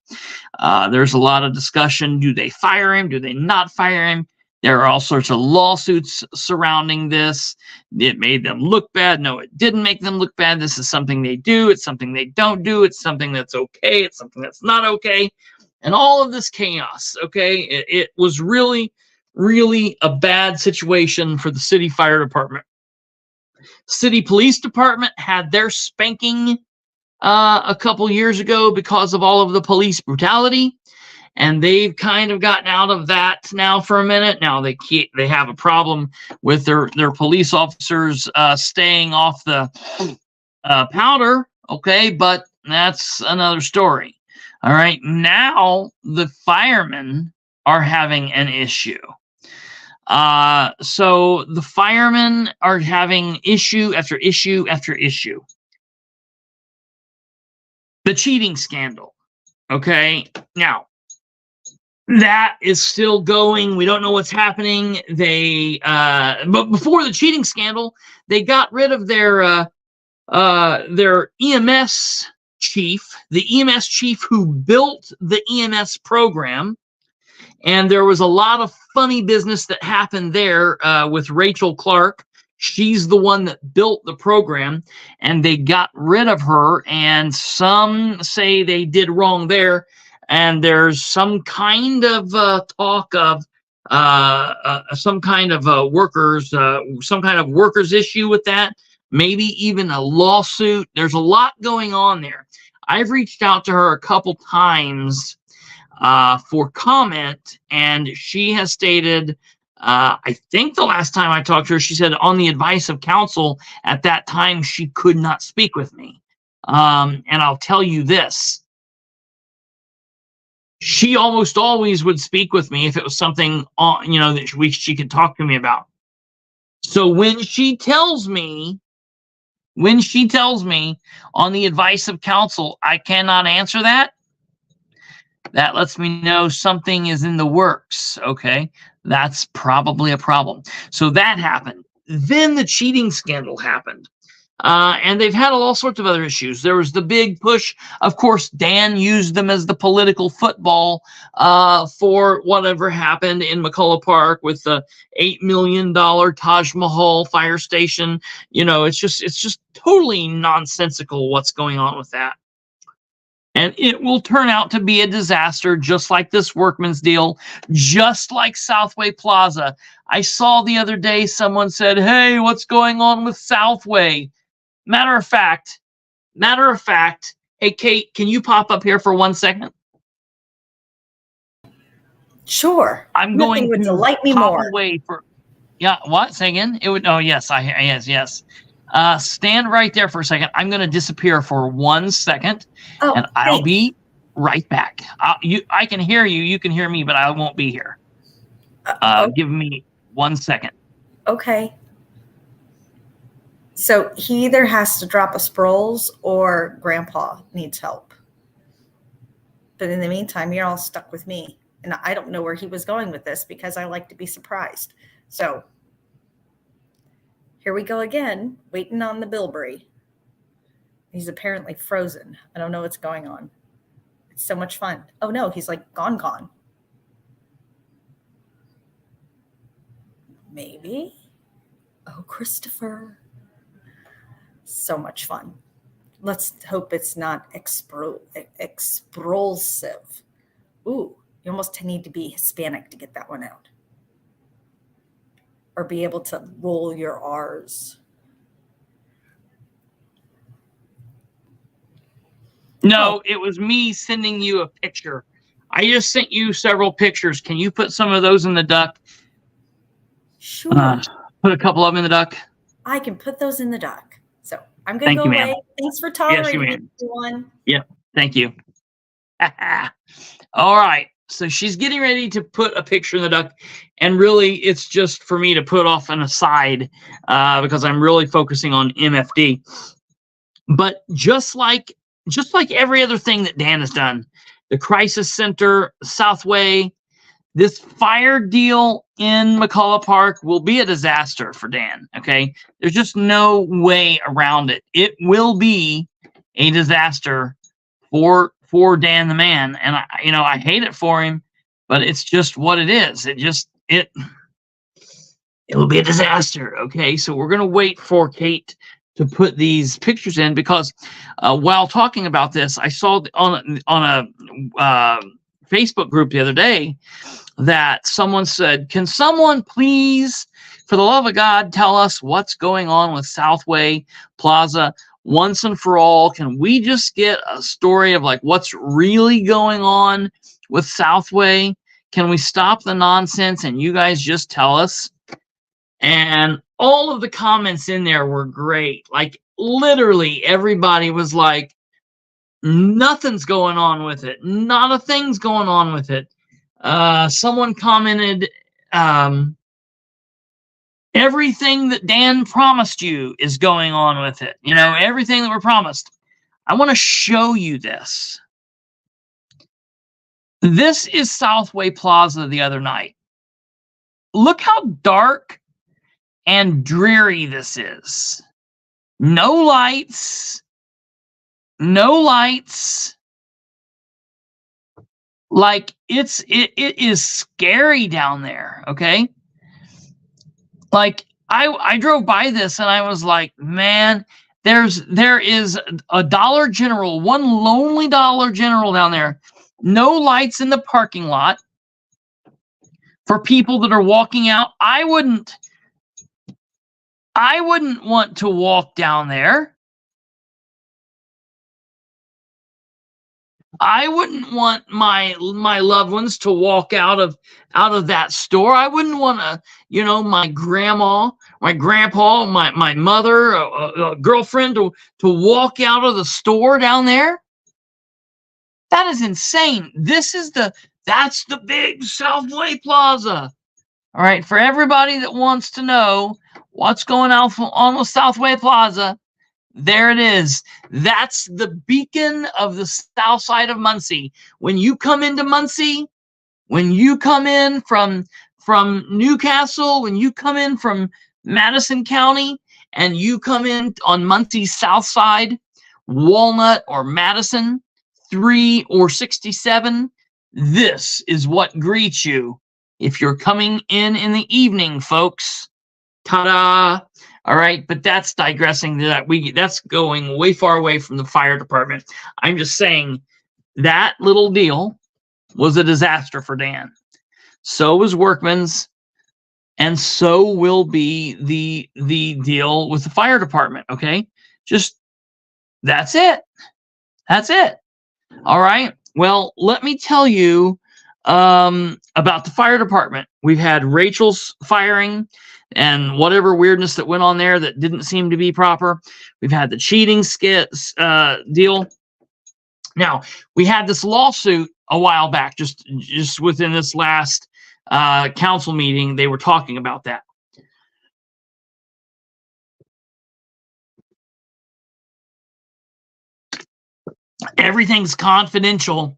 S1: There's a lot of discussion. Do they fire him? Do they not fire him? There are all sorts of lawsuits surrounding this. It made them look bad. No, it didn't make them look bad. This is something they do. It's something they don't do. It's something that's okay. It's something that's not okay. And all of this chaos, okay? It was really, really a bad situation for the city fire department. City police department had their spanking a couple years ago because of all of the police brutality. And they've kind of gotten out of that now for a minute. Now they have a problem with their police officers staying off the powder. Okay, but that's another story. All right, now the firemen are having an issue. So the firemen are having issue after issue after issue. The cheating scandal. Okay, now that is still going. We don't know what's happening. But before the cheating scandal, they got rid of their EMS chief, the EMS chief who built the EMS program. And there was a lot of funny business that happened there with Rachel Clark. She's the one that built the program, and they got rid of her. And some say they did wrong there. And there's some kind of talk of some kind of workers issue with that. Maybe even a lawsuit. There's a lot going on there. I've reached out to her a couple times for comment, and she has stated, I think the last time I talked to her, she said on the advice of counsel at that time she could not speak with me. And I'll tell you this. She almost always would speak with me if it was something that she could talk to me about. So when she tells me on the advice of counsel, I cannot answer that, that lets me know something is in the works. Okay, that's probably a problem. So that happened. Then the cheating scandal happened. And they've had all sorts of other issues. There was the big push. Of course, Dan used them as the political football for whatever happened in McCullough Park with the $8 million Taj Mahal fire station. You know, it's just totally nonsensical what's going on with that. And it will turn out to be a disaster, just like this Workman's deal, just like Southway Plaza. I saw the other day someone said, "Hey, what's going on with Southway?" Matter of fact, hey, Kate, can you pop up here for 1 second?
S2: Sure.
S1: I'm
S2: Nothing
S1: going
S2: would
S1: to
S2: delight me
S1: pop
S2: more.
S1: away for, yeah, what? Say again? It would, oh, yes, yes. Stand right there for a second. I'm going to disappear for 1 second, and I'll be right back. I can hear you. You can hear me, but I won't be here. Give me 1 second.
S2: Okay. So he either has to drop a Sproles or Grandpa needs help. But in the meantime, you're all stuck with me. And I don't know where he was going with this because I like to be surprised. So here we go again, waiting on the Bilbrey. He's apparently frozen. I don't know what's going on. It's so much fun. Oh no, he's like gone. Maybe. Oh, Kristopher. So much fun. Let's hope it's not explosive. Ooh, you almost need to be Hispanic to get that one out. Or be able to roll your R's.
S1: No, it was me sending you a picture. I just sent you several pictures. Can you put some of those in the duck?
S2: Sure.
S1: Put a couple of them in the duck.
S2: I can put those in the duck. So I'm going to go away. Thanks for tolerating me, everyone.
S1: Yep. Thank you. All right. So she's getting ready to put a picture in the duck. And really, it's just for me to put off an aside because I'm really focusing on MFD. But just like every other thing that Dan has done, the Crisis Center, Southway, this fire deal in McCullough Park will be a disaster for Dan, okay? There's just no way around it. It will be a disaster for Dan the man. And, I hate it for him, but it's just what it is. It will be a disaster, okay? So we're going to wait for Kate to put these pictures in because while talking about this, I saw on a Facebook group the other day that someone said, "Can someone please, for the love of God, tell us what's going on with Southway Plaza once and for all? Can we just get a story of like what's really going on with Southway? Can we stop the nonsense and you guys just tell us?" And all of the comments in there were great. Like literally everybody was like, nothing's going on with it. Not a thing's going on with it. Someone commented, everything that Dan promised you is going on with it. You know, everything that we're promised. I want to show you this. This is Southway Plaza the other night. Look how dark and dreary this is. No lights. Like it is scary down there, okay? Like I drove by this and I was like, man, there is a Dollar General, one lonely Dollar General down there. No lights in the parking lot for people that are walking out. I wouldn't want to walk down there. I wouldn't want my loved ones to walk out of that store. I wouldn't want to, my grandma, my grandpa, my mother, a girlfriend to walk out of the store down there. That is insane. That's the big Southway Plaza. All right, for everybody that wants to know what's going on with Southway Plaza, there it is. That's the beacon of the south side of Muncie. When you come into Muncie, when you come in from Newcastle, when you come in from Madison County, and you come in on Muncie's south side, Walnut or Madison, 3 or 67, this is what greets you if you're coming in the evening, folks. Ta-da! All right, but that's digressing. That's going way far away from the fire department. I'm just saying that little deal was a disaster for Dan. So was Workman's, and so will be the deal with the fire department. Okay, just that's it. That's it. All right. Well, let me tell you about the fire department. We've had Rachel's firing and whatever weirdness that went on there that didn't seem to be proper. We've had the cheating deal. Now, we had this lawsuit a while back, just within this last council meeting, they were talking about that. Everything's confidential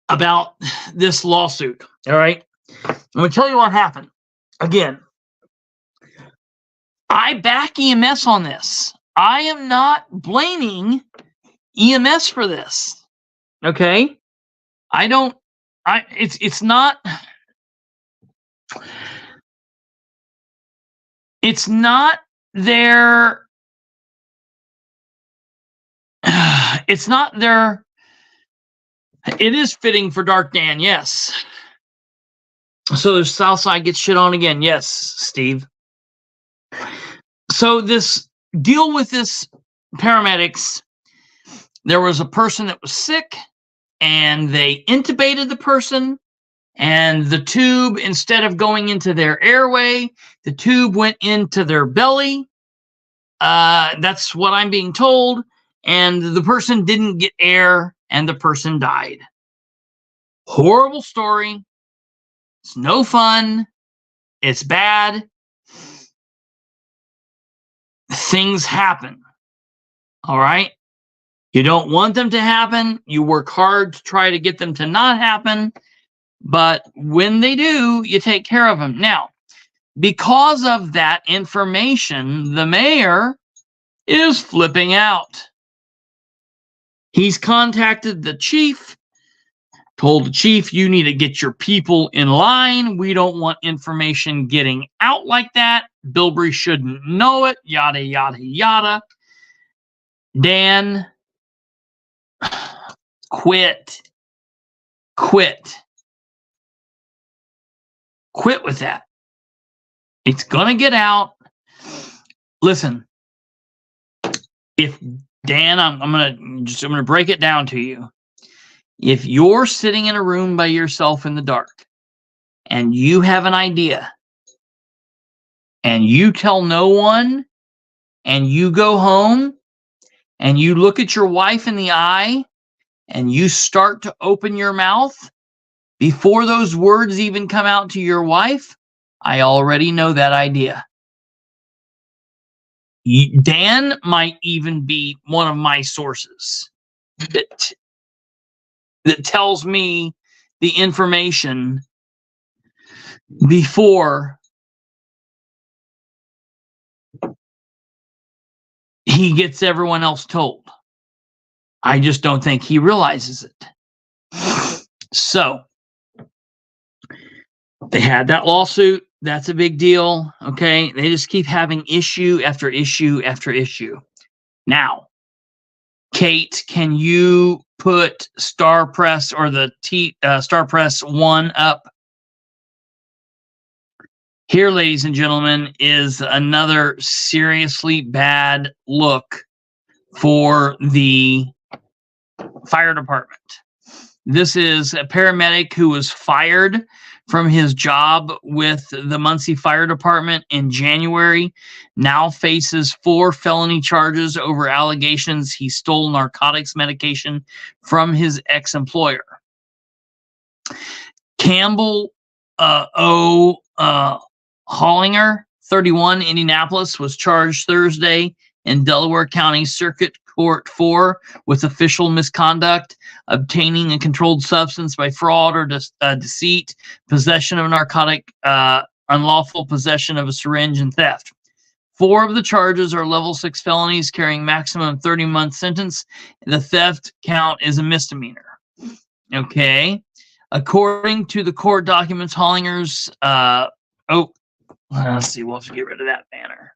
S1: about this lawsuit. All right. I'm going to tell you what happened. Again, I back EMS on this. I am not blaming EMS for this. Okay. It's not their, it is fitting for Dark Dan. Yes. So the South Side gets shit on again. Yes, Steve. So this deal with this paramedics, there was a person that was sick and they intubated the person, and the tube, instead of going into their airway, the tube went into their belly. That's what I'm being told. And the person didn't get air and the person died. Horrible story. It's no fun. It's bad. Things happen. All right. You don't want them to happen. You work hard to try to get them to not happen. But when they do, you take care of them. Now, because of that information, the mayor is flipping out. He's contacted the chief, told the chief, you need to get your people in line. We don't want information getting out like that. Bilbrey shouldn't know it, yada, yada, yada. Dan, quit with that. It's gonna get out. Listen, if Dan, I'm gonna break it down to you. If you're sitting in a room by yourself in the dark and you have an idea and you tell no one and you go home and you look at your wife in the eye and you start to open your mouth, before those words even come out to your wife, I already know that idea. Dan might even be one of my sources that tells me the information before he gets everyone else told. I just don't think he realizes it. So they had that lawsuit. That's a big deal. Okay. They just keep having issue after issue after issue. Now, Kate, can you put Star Press or the Star Press 1 up? Here, ladies and gentlemen, is another seriously bad look for the fire department. This is a paramedic who was fired from his job with the Muncie Fire Department in January, now faces 4 felony charges over allegations he stole narcotics medication from his ex-employer. Campbell Hollinger, 31, Indianapolis, was charged Thursday in Delaware County Circuit Court 4 with official misconduct, obtaining a controlled substance by fraud or deceit, possession of a narcotic, unlawful possession of a syringe, and theft. 4 of the charges are level 6 felonies carrying maximum 30-month sentence. The theft count is a misdemeanor. Okay. According to the court documents, Hollinger's, let's see, we'll have to get rid of that banner.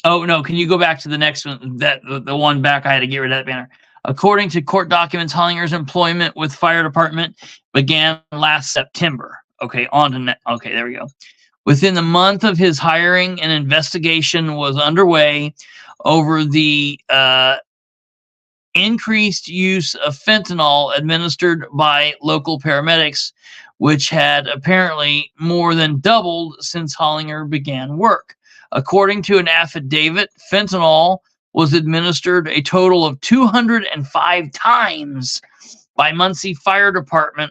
S1: Oh, no, can you go back to the next one? The one back, I had to get rid of that banner. According to court documents, Hollinger's employment with fire department began last September. Okay, okay, there we go. Within the month of his hiring, an investigation was underway over the increased use of fentanyl administered by local paramedics, which had apparently more than doubled since Hollinger began work. According to an affidavit, fentanyl was administered a total of 205 times by Muncie Fire Department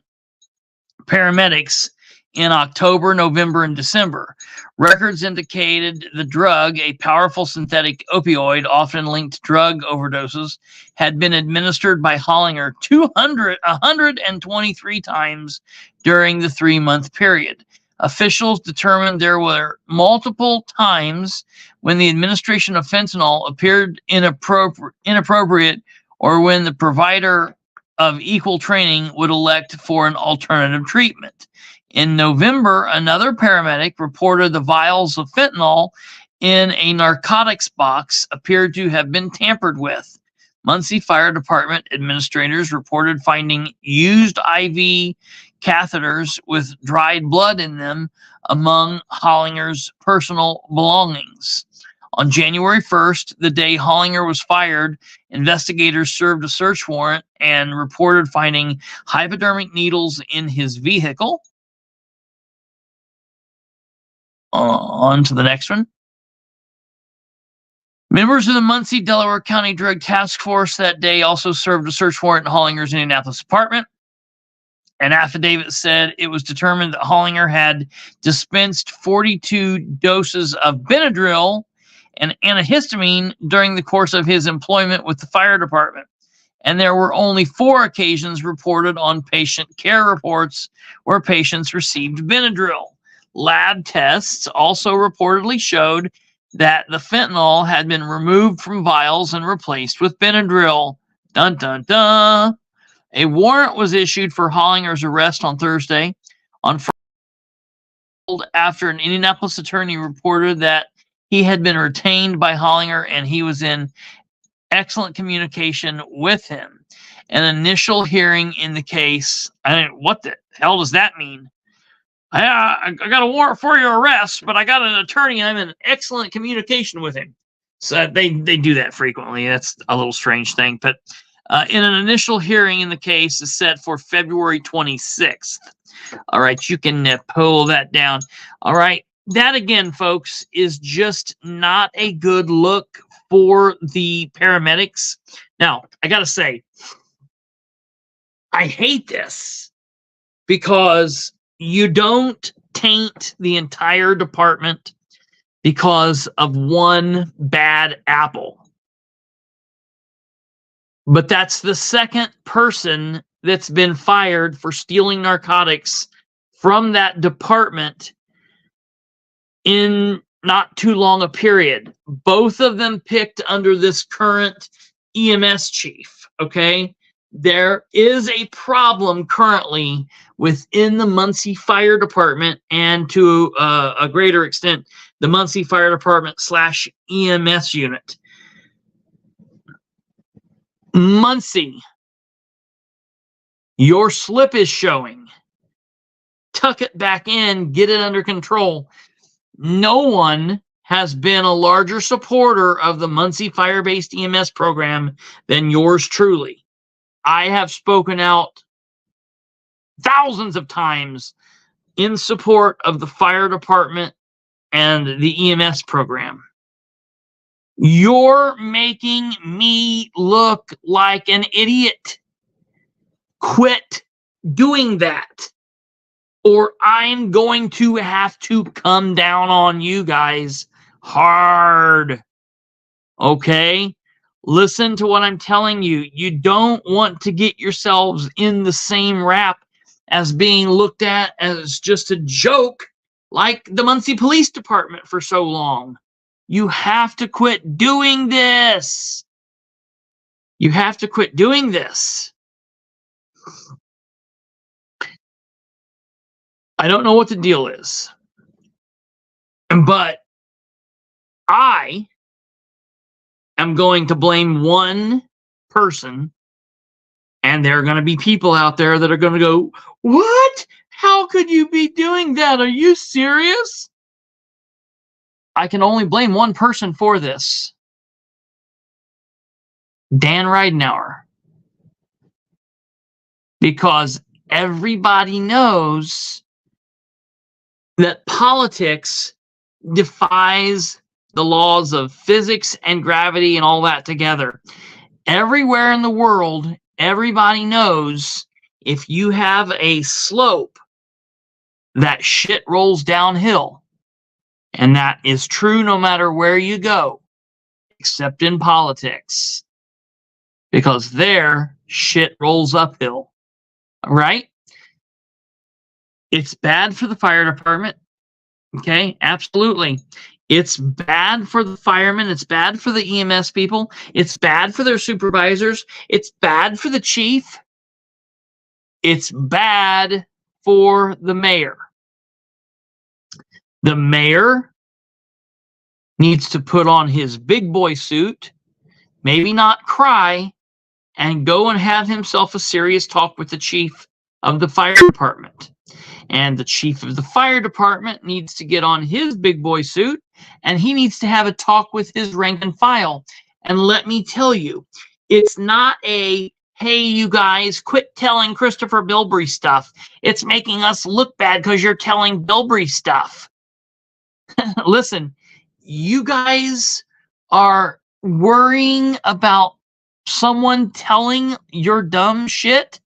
S1: paramedics in October, November, and December. Records indicated the drug, a powerful synthetic opioid often linked to drug overdoses, had been administered by Hollinger 123 times during the 3-month period. Officials determined there were multiple times when the administration of fentanyl appeared inappropriate or when the provider of equal training would elect for an alternative treatment. In November, another paramedic reported the vials of fentanyl in a narcotics box appeared to have been tampered with. Muncie Fire Department administrators reported finding used IV catheters with dried blood in them among Hollinger's personal belongings. On January 1st, the day Hollinger was fired, investigators served a search warrant and reported finding hypodermic needles in his vehicle. On to the next one. Members of the Muncie, Delaware County Drug Task Force that day also served a search warrant in Hollinger's Indianapolis apartment. An affidavit said it was determined that Hollinger had dispensed 42 doses of Benadryl and antihistamine during the course of his employment with the fire department. And there were only 4 occasions reported on patient care reports where patients received Benadryl. Lab tests also reportedly showed that the fentanyl had been removed from vials and replaced with Benadryl. Dun, dun, dun. A warrant was issued for Hollinger's arrest on Thursday. On Friday, after an Indianapolis attorney reported that he had been retained by Hollinger and he was in excellent communication with him. An initial hearing in the case, what the hell does that mean? I got a warrant for your arrest, but I got an attorney and I'm in excellent communication with him. So they do that frequently. That's a little strange thing. But in an initial hearing in the case is set for February 26th. All right, you can pull that down. All right, that again, folks, is just not a good look for the paramedics. Now, I got to say, I hate this because you don't taint the entire department because of one bad apple. But that's the second person that's been fired for stealing narcotics from that department in not too long a period. Both of them picked under this current EMS chief, okay? There is a problem currently within the Muncie Fire Department and to a greater extent, the Muncie Fire Department / EMS unit. Muncie, your slip is showing. Tuck it back in, get it under control. No one has been a larger supporter of the Muncie Fire-Based EMS program than yours truly. I have spoken out thousands of times in support of the fire department and the EMS program. You're making me look like an idiot. Quit doing that, or I'm going to have to come down on you guys hard. Okay? Listen to what I'm telling you. You don't want to get yourselves in the same rap as being looked at as just a joke like the Muncie Police Department for so long. You have to quit doing this. You have to quit doing this. I don't know what the deal is, but I am going to blame one person, and there are going to be people out there that are going to go, "What? How could you be doing that? Are you serious?" I can only blame one person for this. Dan Ridenour. Because everybody knows that politics defies the laws of physics and gravity and all that together. Everywhere in the world, everybody knows if you have a slope, that shit rolls downhill. And that is true no matter where you go, except in politics. Because there, shit rolls uphill. Right? It's bad for the fire department. Okay, absolutely. It's bad for the firemen. It's bad for the EMS people. It's bad for their supervisors. It's bad for the chief. It's bad for the mayor. The mayor needs to put on his big boy suit, maybe not cry, and go and have himself a serious talk with the chief of the fire department. And the chief of the fire department needs to get on his big boy suit, and he needs to have a talk with his rank and file. And let me tell you, it's not a, "Hey, you guys, quit telling Kristopher Bilbrey stuff. It's making us look bad because you're telling Bilbrey stuff." Listen, you guys are worrying about someone telling your dumb shit.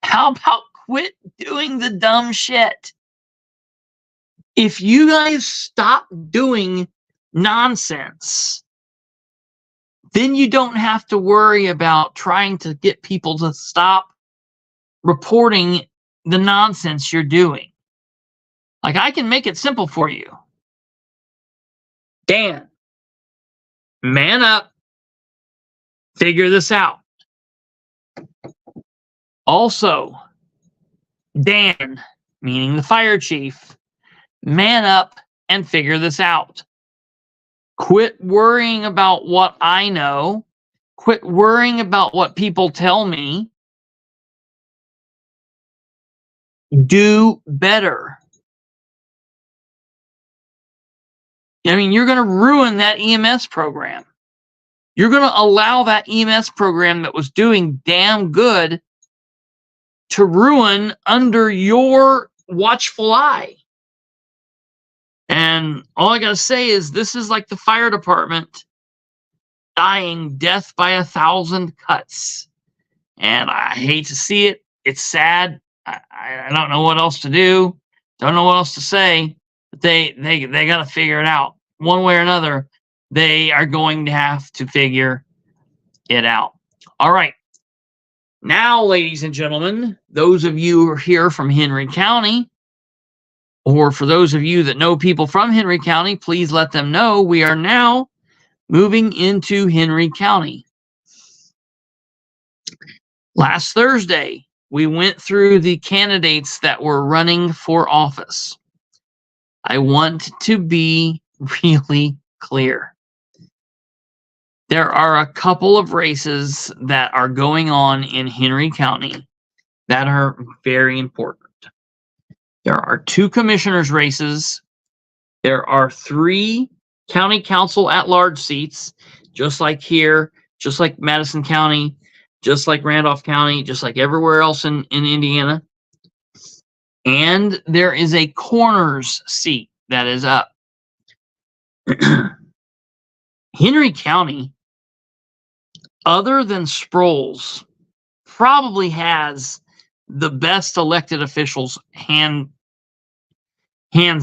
S1: How about quit doing the dumb shit? If you guys stop doing nonsense, then you don't have to worry about trying to get people to stop reporting the nonsense you're doing. Like, I can make it simple for you. Dan, man up, figure this out. Also, Dan, meaning the fire chief, man up and figure this out. Quit worrying about what I know. Quit worrying about what people tell me. Do better. I mean, you're going to ruin that EMS program. You're going to allow that EMS program that was doing damn good to ruin under your watchful eye. And all I got to say is this is like the fire department dying death by 1,000 cuts. And I hate to see it. It's sad. I don't know what else to do. Don't know what else to say. But they got to figure it out. One way or another, they are going to have to figure it out. All right. Now, ladies and gentlemen, those of you who are here from Henry County, or for those of you that know people from Henry County, please let them know we are now moving into Henry County. Last Thursday, we went through the candidates that were running for office. I want to be really clear. There are a couple of races that are going on in Henry County that are very important. There are 2 commissioners races. There are 3 county council at-large seats, just like here, just like Madison County, just like Randolph County, just like everywhere else in Indiana. And there is a coroner's seat that is up. Henry County, other than Sproles, probably has the best elected officials hands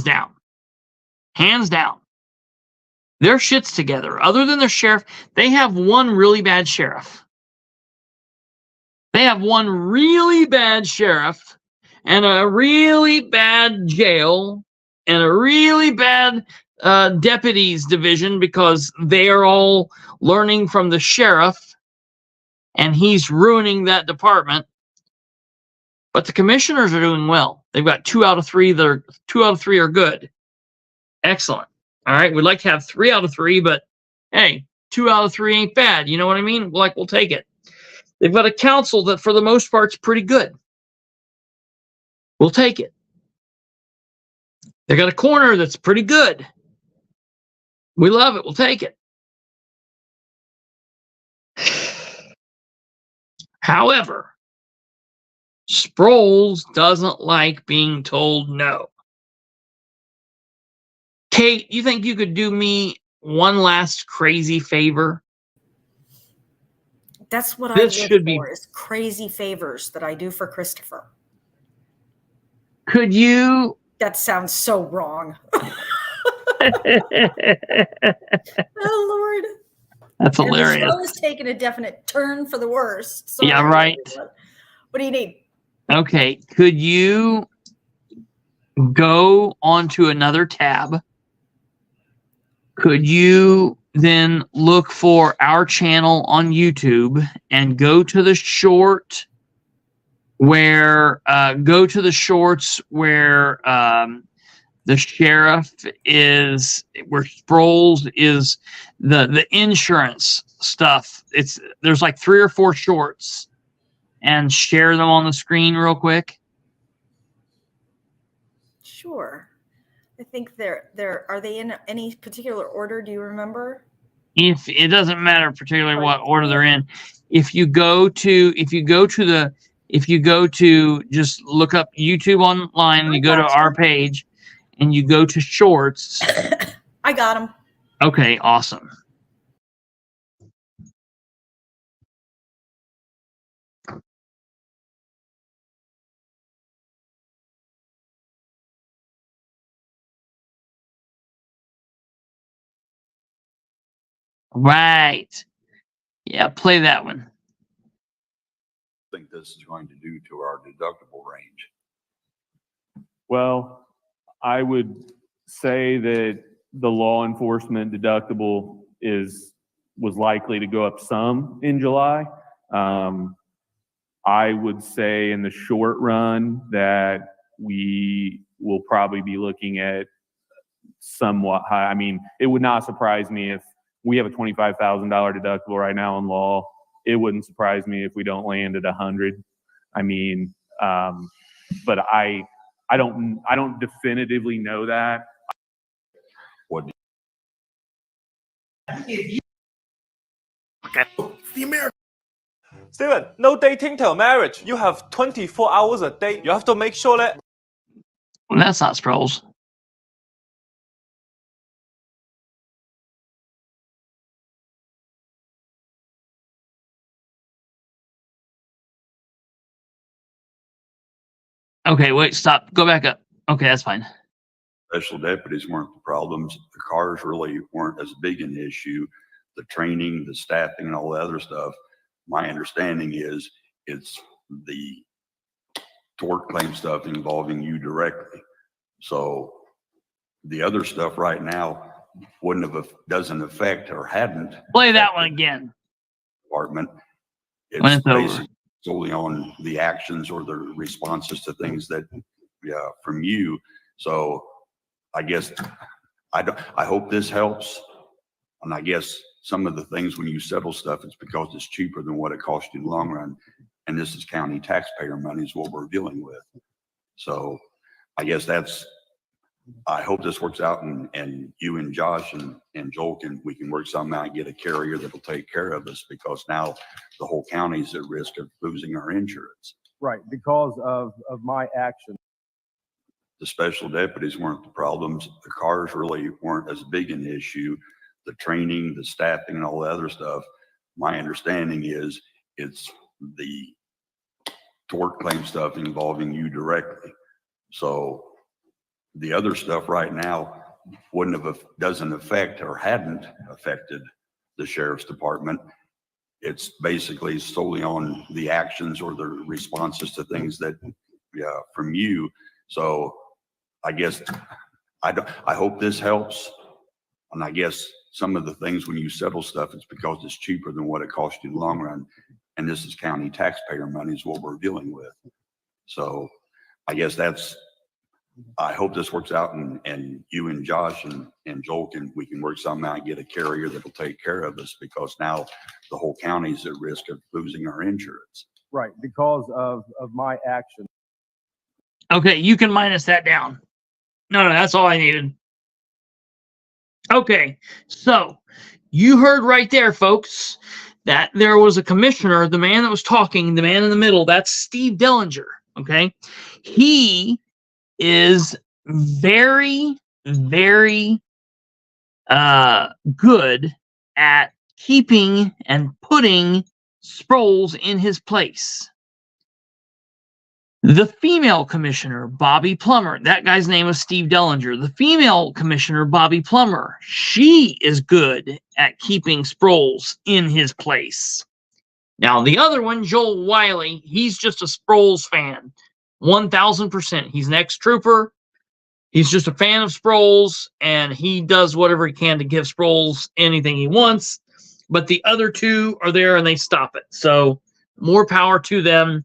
S1: down. Hands down. Their shit's together. Other than their sheriff, they have one really bad sheriff. They have one really bad sheriff and a really bad jail and a really bad deputies division because they are all learning from the sheriff and he's ruining that department. But the commissioners are doing well. They've got 2 out of 3 that are 2 out of 3 are good. Excellent. All right. We'd like to have 3 out of 3, but hey, 2 out of 3 ain't bad. You know what I mean? Like, we'll take it. They've got a council that for the most part is pretty good. We'll take it. They got a coroner that's pretty good. We love it. We'll take it. However, Sproles doesn't like being told no. Kate, you think you could do me one last crazy favor?
S2: That's what
S1: This
S2: I live
S1: should be-
S2: for, is crazy favors that I do for Kristopher.
S1: Could you?
S2: That sounds so wrong.
S1: That's
S2: Oh, Lord.
S1: hilarious.
S2: The show is taking a definite turn for the worst. So
S1: Yeah, right.
S2: What do you need?
S1: Okay, could you go onto another tab? Could you then look for our channel on YouTube and go to the short where go to the shorts where the sheriff is, where Sproles is, the insurance stuff. There's like 3 or 4 shorts, and share them on the screen real quick.
S2: Sure. I think are they in any particular order? Do you remember?
S1: If it doesn't matter particularly what order they're in, if you go to just look up YouTube online and you go to our page and you go to shorts.
S2: I got them.
S1: Okay, awesome. Right. Yeah, play that one.
S3: Think this is going to do to our deductible range?
S4: Well, I would say that the law enforcement deductible was likely to go up some in July. I would say in the short run that we will probably be looking at somewhat high. I mean, it would not surprise me if we have a $25,000 deductible right now in law. It wouldn't surprise me if we don't land at 100. I mean, but I don't definitively know that.
S3: What?
S5: Okay. The American. Steven, no dating till marriage. You have 24 hours a day. You have to make sure that.
S1: Well, that's not Sproles. Okay, wait, stop. Go back up. Okay, that's fine.
S3: Special deputies weren't the problems. The cars really weren't as big an issue. The training, the staffing, and all the other stuff. My understanding is it's the tort claim stuff involving you directly. So the other stuff right now doesn't affect or hadn't.
S1: Play that one again.
S3: Department.
S1: When
S3: It's
S1: it's over.
S3: basically solely on the actions or the responses to things that, from you. So I guess I hope this helps. And I guess some of the things when you settle stuff, it's because it's cheaper than what it costs you in the long run. And this is county taxpayer money is what we're dealing with. So I guess I hope this works out and you and Josh and Joel we can work something out and get a carrier that'll take care of us, because now the whole county's at risk of losing our insurance.
S6: Right, because of my action.
S3: The special deputies weren't the problems. The cars really weren't as big an issue. The training, the staffing, and all the other stuff. My understanding is it's the tort claim stuff involving you directly. So the other stuff right now doesn't affect or hadn't affected the sheriff's department. it's basically solely on the actions or the responses to things that, from you. So I guess I hope this helps. And I guess some of the things when you settle stuff, it's because it's cheaper than what it costs you in the long run. And this is county taxpayer money is what we're dealing with. So I guess I hope this works out, and you and Josh and Joel we can work something out and get a carrier that'll take care of us, because now the whole county's at risk of losing our insurance.
S6: Right, because of my action.
S1: Okay, you can minus that down. No, that's all I needed. Okay, so you heard right there, folks, that there was a commissioner, the man that was talking, the man in the middle, that's Steve Dellinger, okay? He is very, very good at keeping and putting Sproles in his place. The female commissioner, Bobby Plummer, that guy's name was Steve Dellinger. The female commissioner, Bobby Plummer, she is good at keeping Sproles in his place. Now, the other one, Joel Wiley, he's just a Sproles fan. 1,000%. He's an ex-trooper. He's just a fan of Sproles, and he does whatever he can to give Sproles anything he wants. But the other two are there, and they stop it. So, more power to them.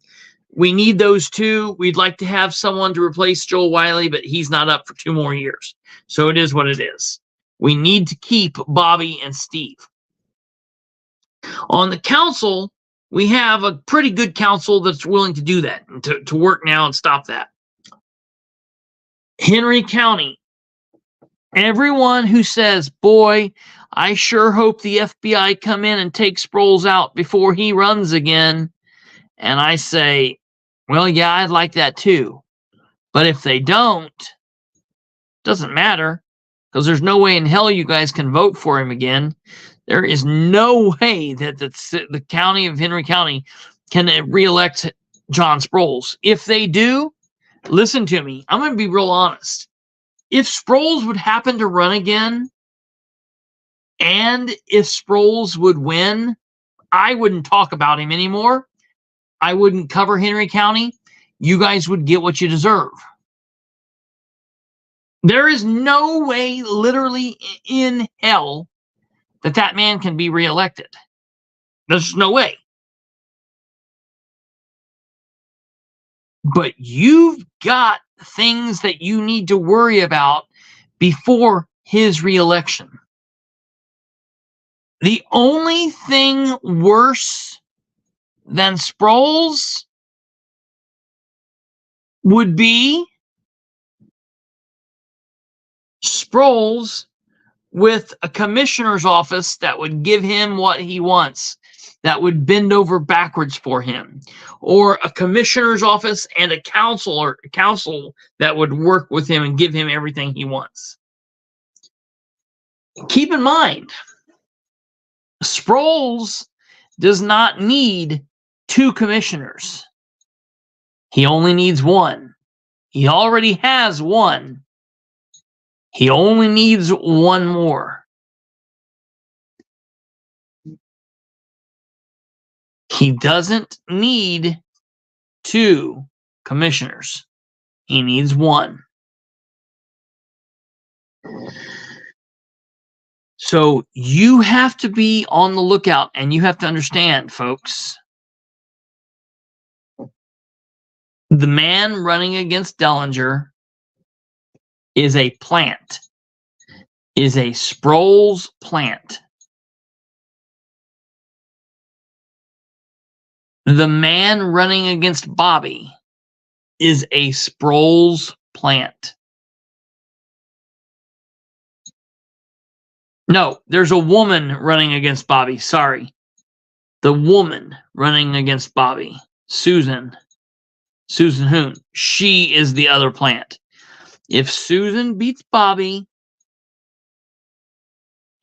S1: We need those two. We'd like to have someone to replace Joel Wiley, but he's not up for 2 more years. So it is what it is. We need to keep Bobby and Steve. On the council, we have a pretty good council that's willing to do that, and to work now and stop that. Henry County. Everyone who says, boy, I sure hope the FBI come in and take Sproles out before he runs again. And I say, well, yeah, I'd like that too. But if they don't, doesn't matter, because there's no way in hell you guys can vote for him again. There is no way that the county of Henry County can reelect John Sproles. If they do, listen to me. I'm going to be real honest. If Sproles would happen to run again, and if Sproles would win, I wouldn't talk about him anymore. I wouldn't cover Henry County. You guys would get what you deserve. There is no way, literally in hell, that man can be reelected. There's no way. But you've got things that you need to worry about before his reelection. The only thing worse than Sproles would be Sproles with a commissioner's office that would give him what he wants, that would bend over backwards for him, or a commissioner's office and a council that would work with him and give him everything he wants. Keep in mind, Sproles does not need 2 commissioners. He only needs 1. He already has 1. He only needs 1 more. He doesn't need 2 commissioners. He needs 1. So you have to be on the lookout, and you have to understand, folks. The man running against Dellinger is a plant, is a Sproles plant. The man running against Bobby is a Sproles plant. No, there's a woman running against Bobby. Sorry. The woman running against Bobby, Susan Hoon. She is the other plant. If Susan beats Bobby,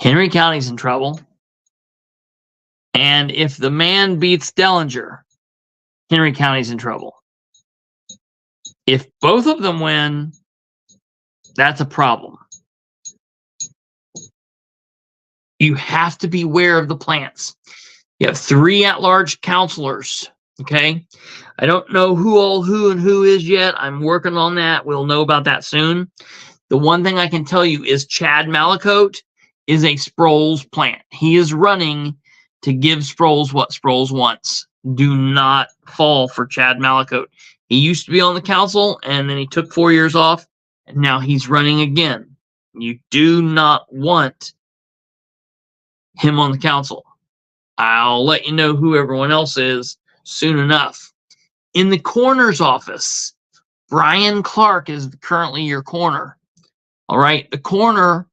S1: Henry County's in trouble. And if the man beats Dellinger, Henry County's in trouble. If both of them win, that's a problem. You have to be aware of the plants. You have 3 at-large counselors. Okay. I don't know who is yet. I'm working on that. We'll know about that soon. The one thing I can tell you is Chad Malacote is a Sproles plant. He is running to give Sproles what Sproles wants. Do not fall for Chad Malacote. He used to be on the council, and then he took 4 years off, and now he's running again. You do not want him on the council. I'll let you know who everyone else is soon enough. In the coroner's office, Brian Clark is currently your coroner. All right, the coroner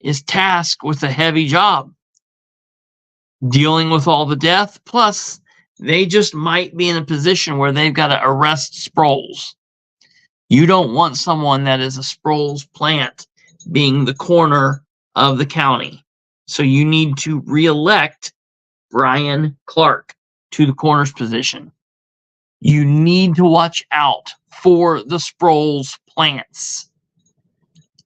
S1: is tasked with a heavy job, dealing with all the death, plus they just might be in a position where they've got to arrest Sproles. You don't want someone that is a Sproles plant being the coroner of the county. So you need to reelect Brian Clark to the coroner's position. You need to watch out for the Sproles plants.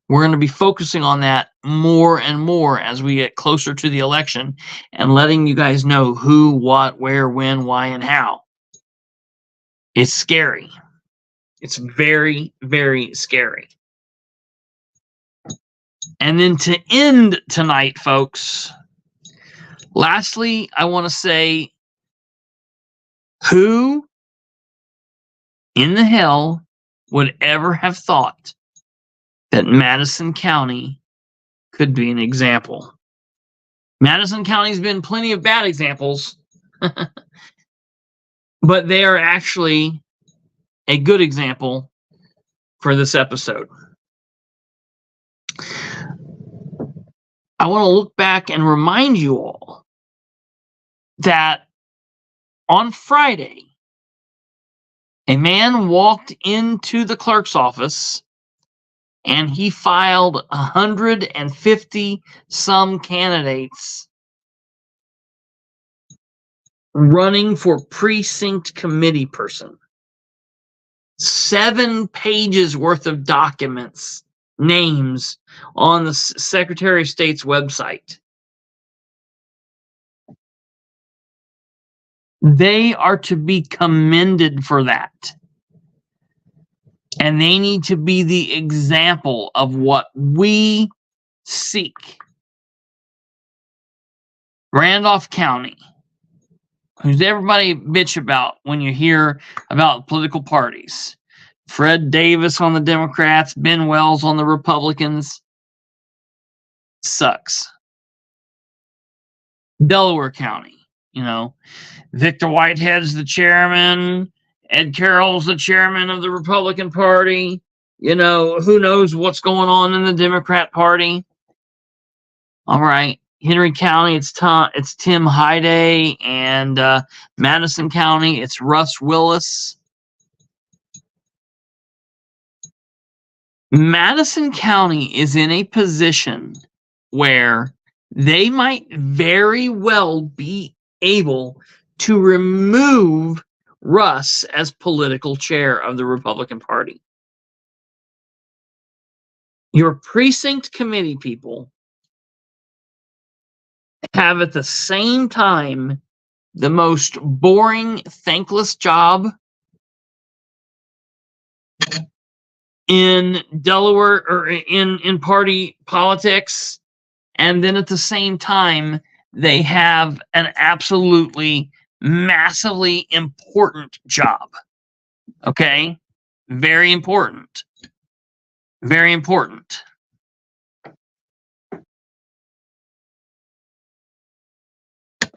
S1: We're going to be focusing on that more and more as we get closer to the election and letting you guys know who, what, where, when, why, and how. It's scary. It's very, very scary. And then to end tonight, folks, lastly, I want to say, who in the hell would ever have thought that Madison County could be an example? Madison County's been plenty of bad examples, but they are actually a good example for this episode. I want to look back and remind you all that on Friday, a man walked into the clerk's office and he filed 150 some candidates running for precinct committee person. 7 pages worth of documents, names on the Secretary of State's website. They are to be commended for that. And they need to be the example of what we seek. Randolph County, who's everybody bitch about when you hear about political parties. Fred Davis on the Democrats, Ben Wells on the Republicans. Sucks. Delaware County, Victor Whitehead's the chairman. Ed Carroll's the chairman of the Republican Party. Who knows what's going on in the Democrat Party? All right. Henry County, it's Tim Hyde, and Madison County, it's Russ Willis. Madison County is in a position where they might very well be able to remove Russ as political chair of the Republican Party. Your precinct committee people have at the same time the most boring, thankless job in Delaware or in party politics, and then at the same time they have an absolutely massively important job. Okay? Very important. Very important.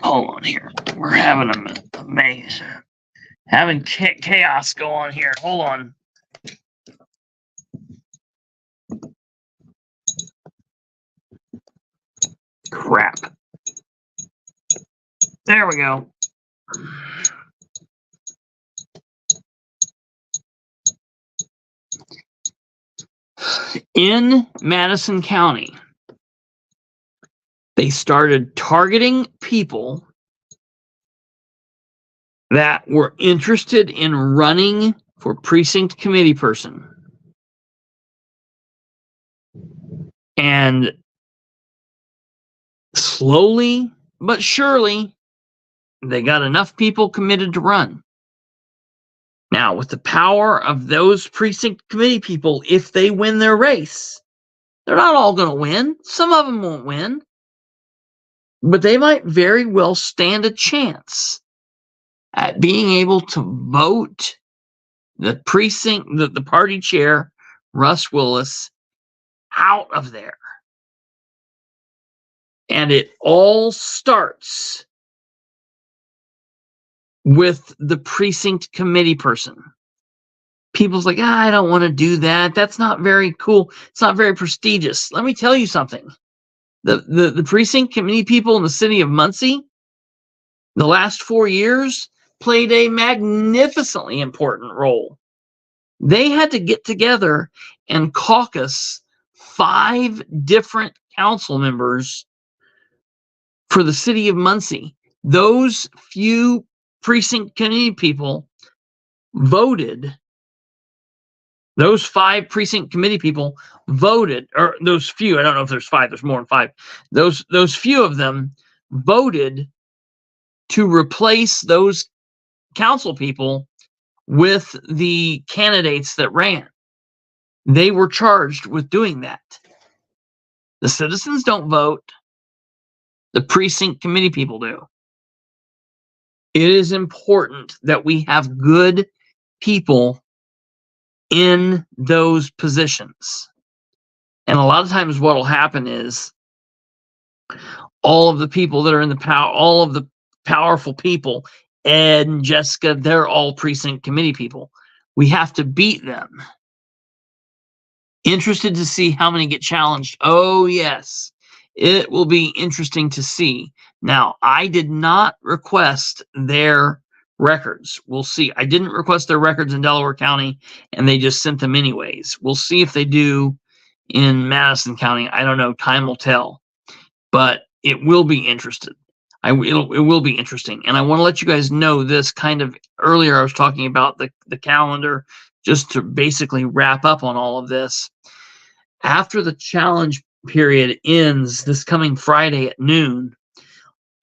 S1: Hold on here. We're having a maze. Having chaos go on here. Hold on. Crap. There we go. In Madison County, they started targeting people that were interested in running for precinct committee person. And slowly but surely, they got enough people committed to run. Now, with the power of those precinct committee people, if they win their race, they're not all going to win. Some of them won't win, but they might very well stand a chance at being able to vote the the party chair, Russ Willis, out of there. And it all starts with the precinct committee person. People's like, I don't want to do that. That's not very cool. It's not very prestigious. Let me tell you something. The precinct committee people in the city of Muncie, the last 4 years, played a magnificently important role. They had to get together and caucus 5 different council members for the city of Muncie. Those few precinct committee people voted. Those 5 precinct committee people voted, or those few, I don't know if there's 5, there's more than 5. Those few of them voted to replace those council people with the candidates that ran. They were charged with doing that. The citizens don't vote. The precinct committee people do. It is important that we have good people in those positions. And a lot of times what will happen is all of the people that are in the power, all of the powerful people, Ed and Jessica, they're all precinct committee people. We have to beat them. Interested to see how many get challenged? Oh, yes. It will be interesting to see. Now, I did not request their records. We'll see. I didn't request their records in Delaware County, and they just sent them anyways. We'll see if they do in Madison County. I don't know. Time will tell. But it will be interesting. It will be interesting. And I want to let you guys know this kind of earlier. I was talking about the calendar, just to basically wrap up on all of this. After the challenge period ends this coming Friday at noon,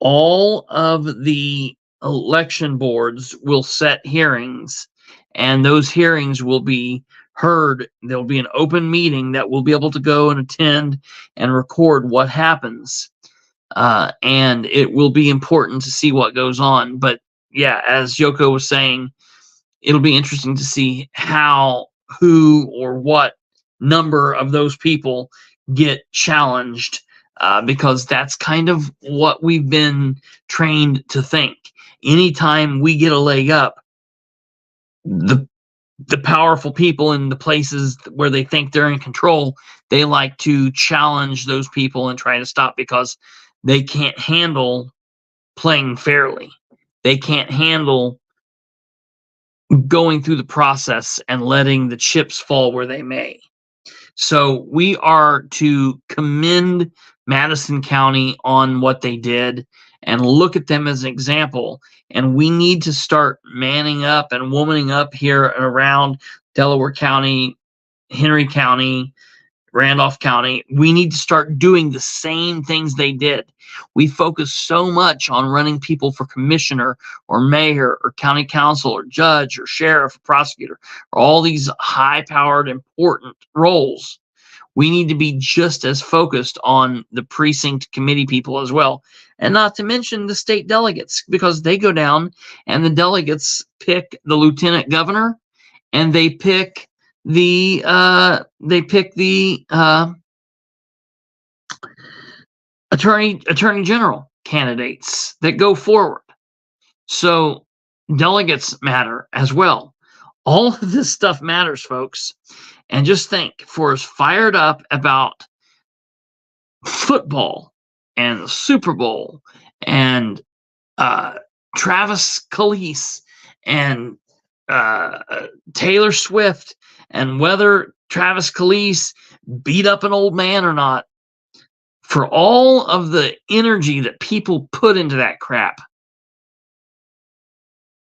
S1: all of the election boards will set hearings, and those hearings will be heard. There'll be an open meeting that we'll be able to go and attend and record what happens. And it will be important to see what goes on. But yeah, as Yoko was saying, it'll be interesting to see how, who, or what number of those people get challenged, because that's kind of what we've been trained to think. Anytime we get a leg up, the powerful people in the places where they think they're in control, they like to challenge those people and try to stop, because they can't handle playing fairly. They can't handle going through the process and letting the chips fall where they may. So we are to commend Madison County on what they did and look at them as an example. And we need to start manning up and womaning up here and around Delaware County, Henry County, Randolph County. We need to start doing the same things they did. We focus so much on running people for commissioner or mayor or county council or judge or sheriff or prosecutor, or all these high-powered, important roles. We need to be just as focused on the precinct committee people as well. And not to mention the state delegates, because they go down and the delegates pick the lieutenant governor, and they pick the attorney general candidates that go forward. So delegates matter as well. All of this stuff matters, folks. And just think, for as fired up about football and the Super Bowl and Travis Kelce and Taylor Swift, and whether Travis Kelce beat up an old man or not, for all of the energy that people put into that crap,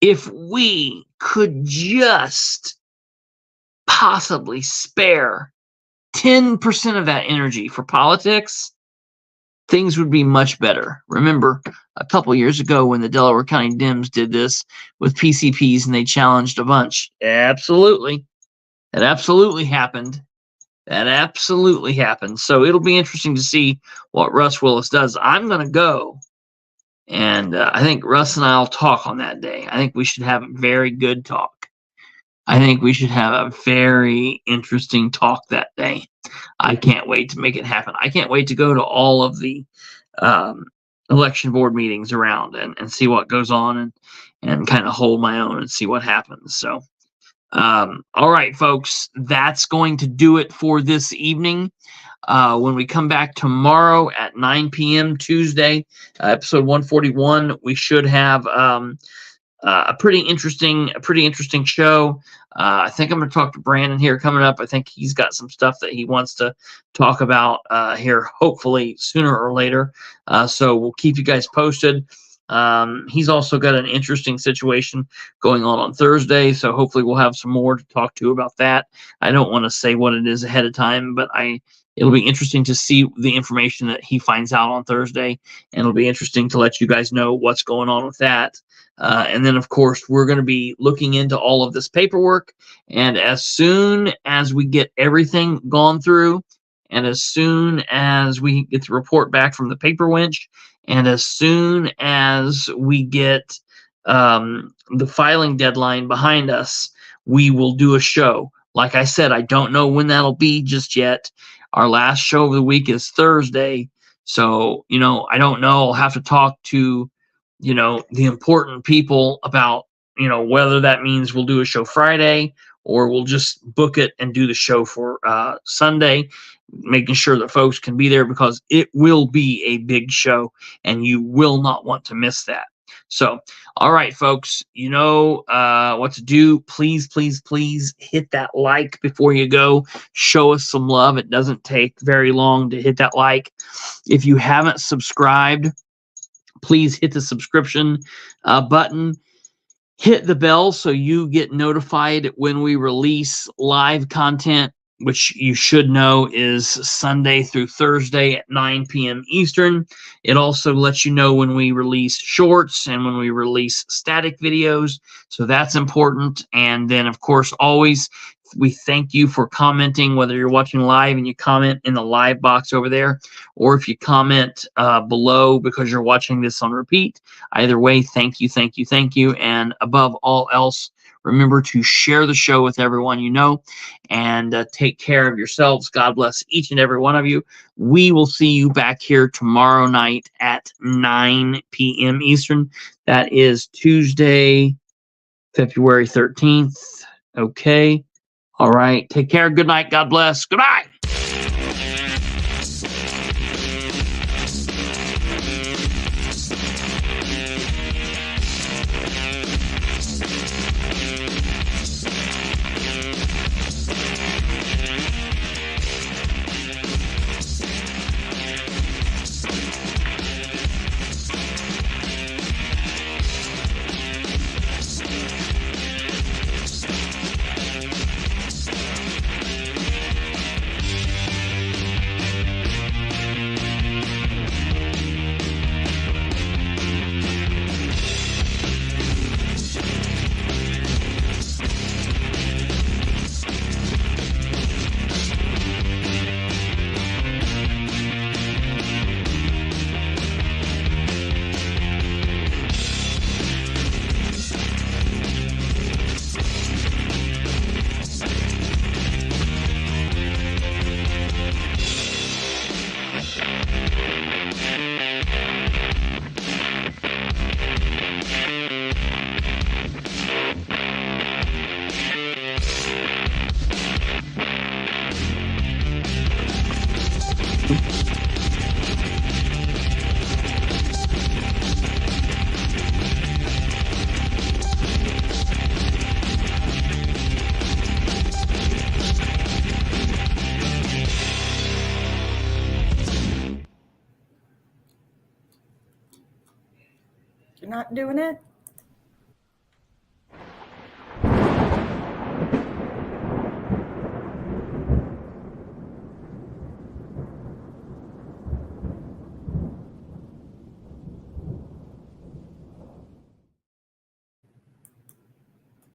S1: if we could just possibly spare 10% of that energy for politics, things would be much better. Remember, a couple years ago when the Delaware County Dems did this with PCPs and they challenged a bunch. Absolutely. That absolutely happened. That absolutely happened. So it'll be interesting to see what Russ Willis does. I'm going to go. And I think Russ and I will talk on that day. I think we should have a very good talk. I think we should have a very interesting talk that day. I can't wait to make it happen. I can't wait to go to all of the election board meetings around and see what goes on and kind of hold my own and see what happens. So, all right, folks, that's going to do it for this evening. When we come back tomorrow at 9 p.m. Tuesday, episode 141, we should have a pretty interesting show. I think I'm going to talk to Brandon here coming up. I think he's got some stuff that he wants to talk about here, hopefully sooner or later. So we'll keep you guys posted. He's also got an interesting situation going on Thursday, so hopefully we'll have some more to talk to about that. I don't want to say what it is ahead of time, but it'll be interesting to see the information that he finds out on Thursday, and it'll be interesting to let you guys know what's going on with that. And then, of course, we're going to be looking into all of this paperwork, and as soon as we get everything gone through, and as soon as we get the report back from the paper winch, and as soon as we get the filing deadline behind us, we will do a show. Like I said, I don't know when that'll be just yet. Our last show of the week is Thursday. So, I don't know. I'll have to talk to, the important people about, whether that means we'll do a show Friday or we'll just book it and do the show for Sunday, making sure that folks can be there because it will be a big show and you will not want to miss that. So, all right, folks, you know what to do. Please, please, please hit that like before you go. Show us some love. It doesn't take very long to hit that like. If you haven't subscribed, please hit the subscription button. Hit the bell so you get notified when we release live content, which you should know is Sunday through Thursday at 9 p.m. Eastern. It also lets you know when we release shorts and when we release static videos. So that's important. And then, of course, always we thank you for commenting, whether you're watching live and you comment in the live box over there, or if you comment below because you're watching this on repeat. Either way, thank you, thank you, thank you. And above all else, remember to share the show with everyone you know, and take care of yourselves. God bless each and every one of you. We will see you back here tomorrow night at 9 p.m. Eastern. That is Tuesday, February 13th. Okay. All right. Take care. Good night. God bless. Goodbye.
S2: You're not doing it?